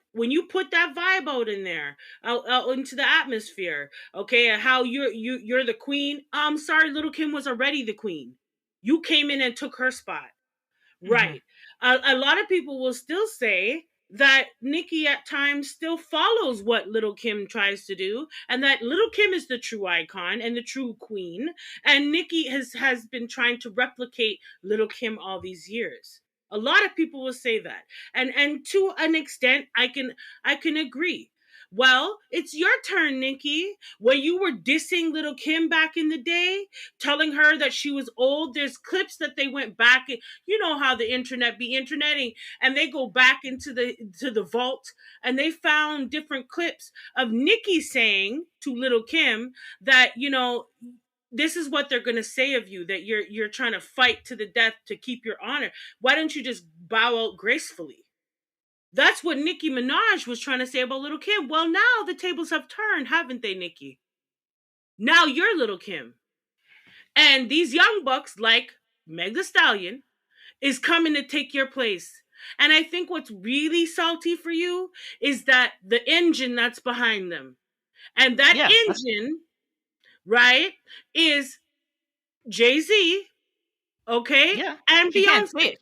that vibe out in there, out into the atmosphere, okay, how you're the queen. I'm sorry, Little Kim was already the queen. You came in and took her spot. Hmm. Right. A lot of people will still say that Nicki at times still follows what Little Kim tries to do, and that Little Kim is the true icon and the true queen, and Nicki has been trying to replicate Little Kim all these years. A lot of people will say that, and to an extent, I can agree. Well, it's your turn, Nikki. When you were dissing little Kim back in the day, telling her that she was old, there's clips that they went back. You know how the internet be interneting, and they go back into the vault, and they found different clips of Nikki saying to little Kim that, this is what they're going to say of you, that you're trying to fight to the death to keep your honor. Why don't you just bow out gracefully? That's what Nicki Minaj was trying to say about little Kim. Well, now the tables have turned, haven't they, Nicki? Now you're little Kim. And these young bucks like Meg Thee Stallion is coming to take your place. And I think what's really salty for you is that the engine that's behind them. And that Yeah, engine, right, is Jay-Z, okay, yeah. and She can't say Beyonce. it.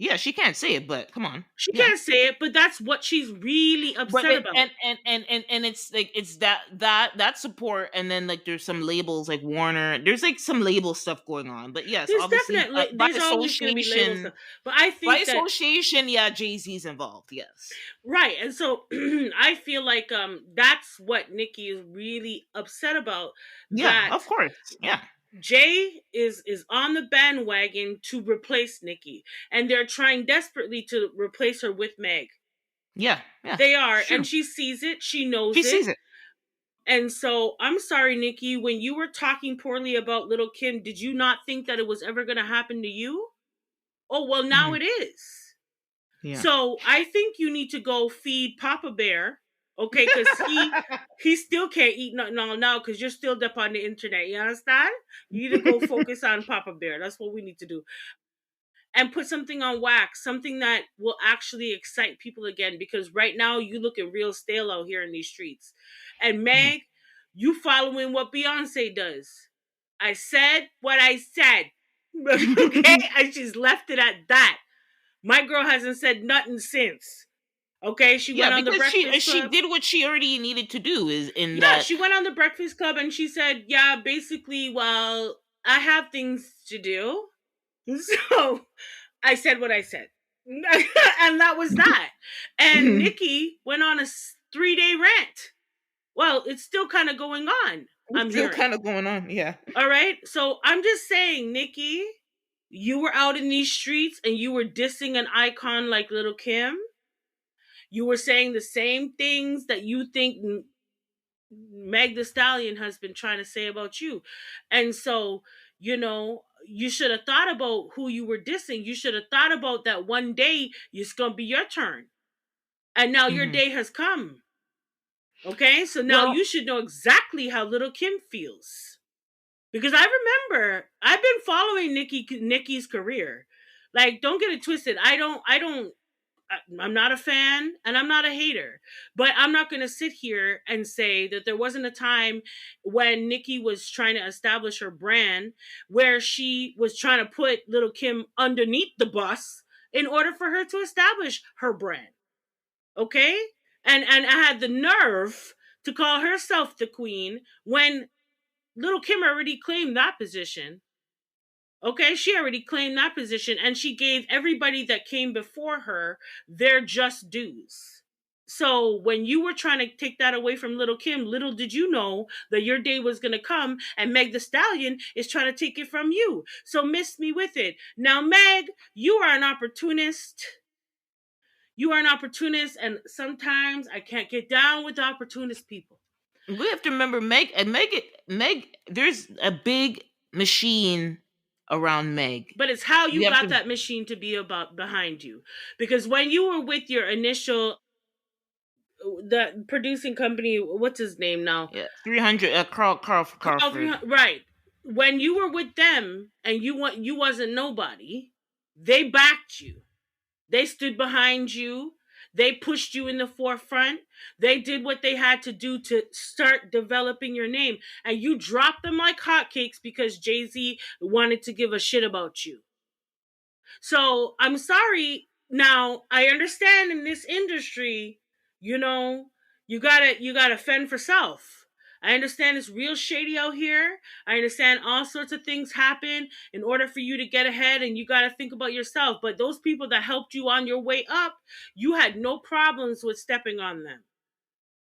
Yeah, she can't say it, but come on. She Yeah. can't say it, but that's what she's really But upset it, about. and it's like it's that support, and then like there's some labels like Warner. There's like some label stuff going on, but yes, There's obviously definitely by there's always going to be label association, stuff, but I think that yeah, Jay Z's involved. Yes. right, and so I feel like that's what Nikki is really upset about. Yeah, That of course. Yeah. Jay is on the bandwagon to replace Nikki, and they're trying desperately to replace her with Meg. Yeah. Yeah. They are, Sure. and she sees it, she knows She it. sees it. And so I'm sorry, Nikki, when you were talking poorly about little Kim, did you not think that it was ever going to happen to you? Oh, well, now Mhm. it is. Yeah. So I think you need to go feed Papa Bear, okay? Because he still can't eat nothing all now because you're still up on the internet. You understand? You need to go focus on Papa Bear. That's what we need to do. And put something on wax, something that will actually excite people again. Because right now you looking real stale out here in these streets. And Mhm. Meg, you following what Beyonce does. I said what I said. Okay? And she's left it at that. My girl hasn't said nothing since. Okay, she Yeah, went on the because Breakfast she Club. did what she already needed to do is in Yeah, that. she went on the Breakfast Club and she said, yeah, basically, well, I have things to do. So I said what I said. And that was that. And Nikki went on a 3-day rant. Well, it's still kind of going on, It's I'm still hearing. kind of going on. Yeah. All right. So I'm just saying, Nikki, you were out in these streets and you were dissing an icon like Little Kim. You were saying the same things that you think Meg Thee Stallion has been trying to say about you. And so, you should have thought about who you were dissing. You should have thought about that one day it's going to be your turn. And now your Hmm. day has come. Okay? So now Well, you should know exactly how little Kim feels. Because I remember I've been following Nikki's career. Like, don't get it twisted. I'm not a fan and I'm not a hater, but I'm not going to sit here and say that there wasn't a time when Nikki was trying to establish her brand where she was trying to put little Kim underneath the bus in order for her to establish her brand. Okay? And I had the nerve to call herself the queen when little Kim already claimed that position. Okay, she already claimed that position and she gave everybody that came before her their just dues. So when you were trying to take that away from little Kim, little did you know that your day was going to come and Meg Thee Stallion is trying to take it from you. So miss me with it. Now, Meg, you are an opportunist. You are an opportunist, and sometimes I can't get down with opportunist people. we have to remember Meg. There's a big machine around Meg. But it's how you We have got to. that machine to be about behind you. Because when you were with your initial the producing company, what's his name now? Yeah, 300. Carl Crawford. Right. When you were with them and you wasn't nobody, they backed you. They stood behind you. They pushed you in the forefront. They did what they had to do to start developing your name. And you dropped them like hotcakes because Jay-Z wanted to give a shit about you. So I'm sorry. Now I understand in this industry, you know, you gotta fend for self. I understand it's real shady out here. I understand all sorts of things happen in order for you to get ahead and you got to think about yourself. But those people that helped you on your way up, you had no problems with stepping on them.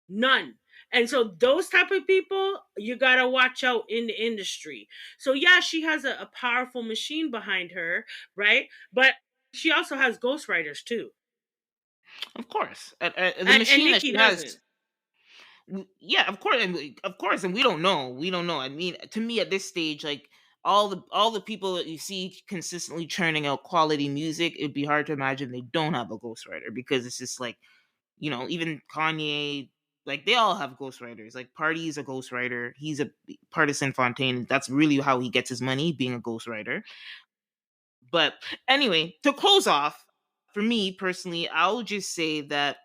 None. And so those type of people, you gotta watch out in the industry. So yeah, she has a powerful machine behind her, right? But she also has ghostwriters too. Of course, the And machine that Nikki she has. doesn't. Yeah, of course, and of course, and we don't know. I mean, to me at this stage, like all the people that you see consistently churning out quality music, it'd be hard to imagine they don't have a ghostwriter, because it's just like, even Kanye, like they all have ghostwriters. Like Party's a ghostwriter. He's a partisan Fontaine. That's really how he gets his money, being a ghostwriter. But anyway, to close off, for me personally, I'll just say that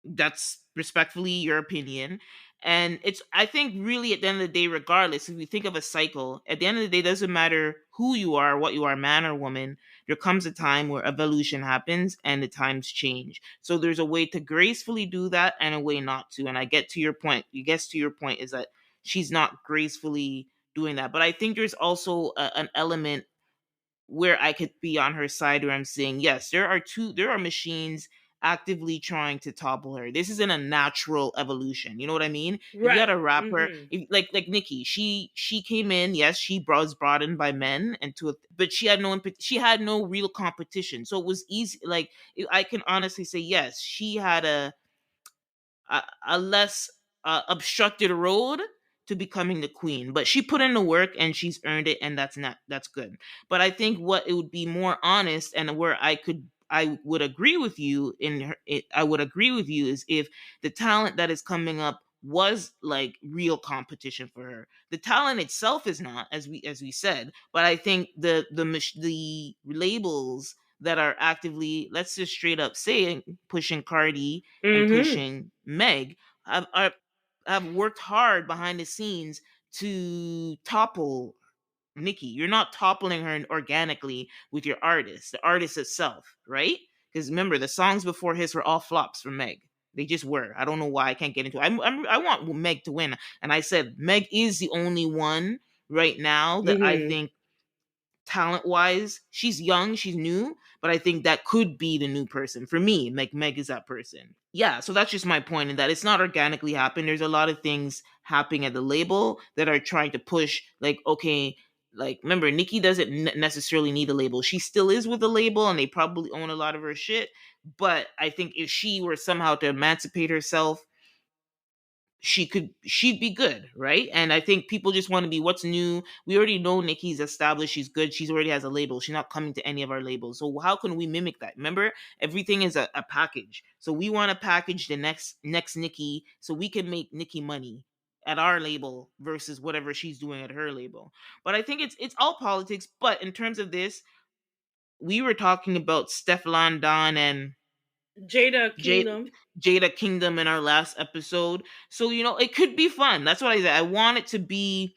that's respectfully your opinion. And it's, I think, really at the end of the day, regardless, if we think of a cycle, at the end of the day, it doesn't matter who you are, what you are, man or woman, there comes a time where evolution happens and the times change. So there's a way to gracefully do that and a way not to. And I get to your point. You guess to your point is that she's not gracefully doing that. But I think there's also an element where I could be on her side, where I'm saying, yes, there are machines actively trying to topple her. This isn't a natural evolution. You know what I mean? If you had Right. a rapper, Mm-hmm. like Nicki, she came in, yes, was brought in by men, but she had she had no real competition. So it was easy. Like, I can honestly say, yes, she had a less obstructed road to becoming the queen, but she put in the work and she's earned it, and that's good. But I think what it would be more honest, and where I would agree with you I would agree with you, is if the talent that is coming up was like real competition for her. The talent itself is not, as we said, but I think the labels that are actively, let's just straight up say, pushing Cardi and Mm-hmm. pushing Meg, have are, have worked hard behind the scenes to topple Nicki. You're not toppling her organically with your artist, the artist itself, right? Because remember, the songs before his were all flops for Meg. They just were. I don't know why. I can't get into it. I want Meg to win, and I said Meg is the only one right now that I Mm-hmm. think, talent wise, she's young, she's new, but I think that could be the new person for me. Like Meg is that person. Yeah, so that's just my point, in that it's not organically happening. There's a lot of things happening at the label that are trying to push, like, okay, like remember, Nikki doesn't necessarily need a label. She still is with a label, and they probably own a lot of her shit. But I think if she were somehow to emancipate herself, she'd be good, right? And I think people just want to be, what's new. We already know Nikki's established, she's good, she's already has a label, she's not coming to any of our labels, so how can we mimic that? Remember, everything is a package, so we want to package the next Nikki so we can make Nikki money at our label versus whatever she's doing at her label. But I think it's all politics. But in terms of this, we were talking about Stefflon Don and Jada Jada, Kingdom. Jada Kingdom in our last episode. So, it could be fun. That's what I said. I want it to be,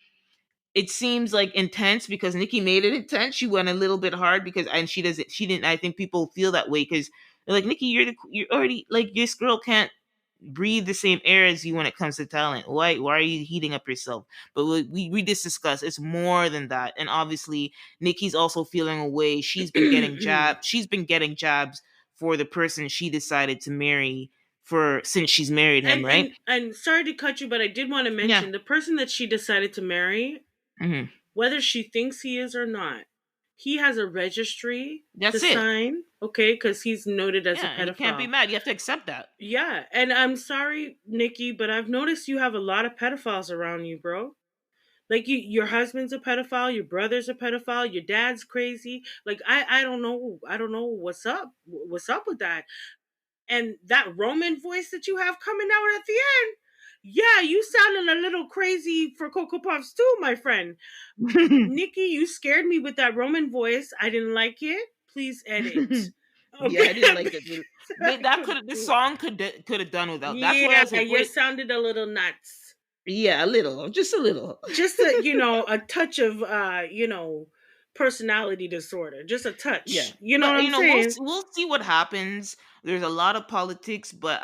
it seems like intense, because Nikki made it intense. She went a little bit hard, and she didn't, I think people feel that way because they're like, Nikki, you're already, like, this girl can't breathe the same air as you when it comes to talent. Why are you heating up yourself? But we just discussed, it's more than that. And obviously Nikki's also feeling away. She's been getting jabs for the person she decided to marry, for since she's married him, and right? and and sorry to cut you, but I did want to Yeah. mention the person that she decided to marry, Hmm. whether she thinks he is or not. He has a registry to That's it. sign, okay, because he's noted as a Yeah, and you can't be pedophile. mad. You have to accept that. Yeah, and I'm sorry, Nikki, but I've noticed you have a lot of pedophiles around you, bro. Like your husband's a pedophile, your brother's a pedophile, your dad's crazy. Like I don't know what's up with that. And that Roman voice that you have coming out at the end, yeah, you sounding a little crazy for Cocoa Puffs too, my friend. Nikki, you scared me with that Roman voice. I didn't like it. Please edit. Yeah, Okay. I didn't like it. I That couldn't this do it. song could have done without. That's what I Yeah, was like. you Wait, sounded a little nuts. yeah, a little, just a little. Just a a touch of personality disorder. Just a Yeah, touch. You know what but I'm saying? we'll see what happens. There's a lot of politics, but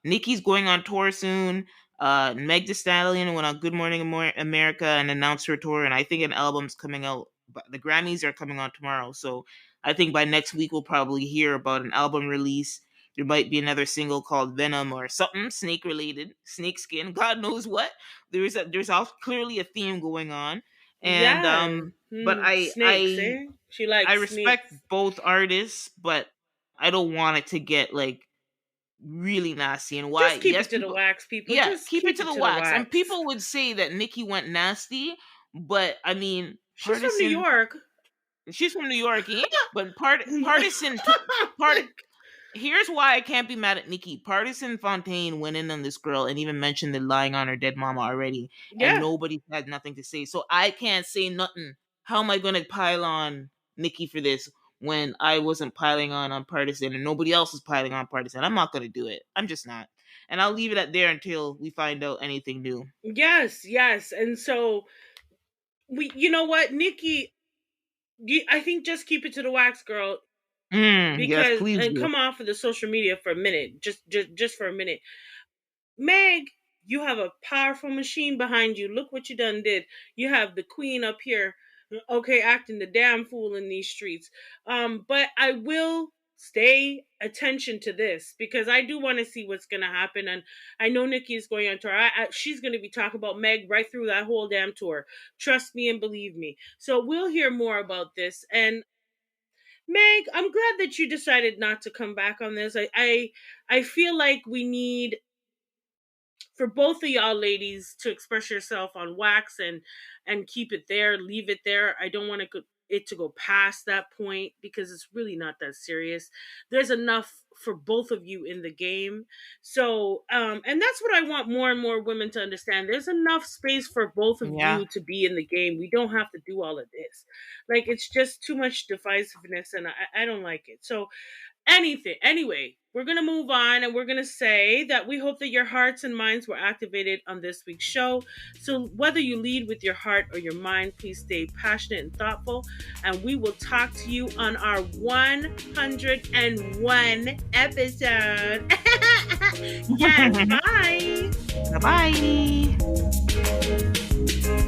Nikki's going on tour soon. Meg Thee Stallion went on Good Morning America and announced her tour, and I think an album's coming out. But the Grammys are coming on tomorrow, so I think by next week we'll probably hear about an album release. there might be another single called Venom or something snake related, snake skin, God knows what. There's also clearly a theme going on, and Yeah. but Snakes, eh? She I likes respect snakes. both artists, but I don't want it to get like really nasty. And why? Just keep Yes, it to the people. wax, people. Yeah, Just keep it keep to it the to the wax. And wax. people would say that Nicki went nasty, but I mean, She's from New partisan. York. She's from New York, eh? But partisan. Part. Here's why I can't be mad at Nicki. Partisan Fontaine went in on this girl and even mentioned the lying on her dead mama already, and Yeah. nobody had nothing to say. So I can't say nothing. How am I gonna pile on Nicki for this when I wasn't piling on Partisan and nobody else is piling on Partisan? I'm not gonna do it. I'm just not. And I'll leave it at there until we find out anything new. Yes, yes. And so you know what, Nikki, I think just keep it to the wax, girl, Yes, because please and do. come off of the social media for a minute, just for a minute. Meg, you have a powerful machine behind you. Look what you done did. You have the queen up here, okay, acting the damn fool in these streets. But I will stay attention to this because I do want to see what's gonna happen, and I know Nikki is going on tour. She's gonna be talking about Meg right through that whole damn tour. Trust me and believe me. So we'll hear more about this. And Meg, I'm glad that you decided not to come back on this. I feel like we need for both of y'all ladies to express yourself on wax and keep it there, leave it there. I don't want it to go past that point because it's really not that serious. There's enough for both of you in the game. So and that's what I want more and more women to understand. There's enough space for both of Yeah. you to be in the game. We don't have to do all of this. Like it's just too much divisiveness and I don't like it. So anyway, we're going to move on and we're going to say that we hope that your hearts and minds were activated on this week's show. So whether you lead with your heart or your mind, please stay passionate and thoughtful, and we will talk to you on our 101 episode. Yes, bye. Bye bye.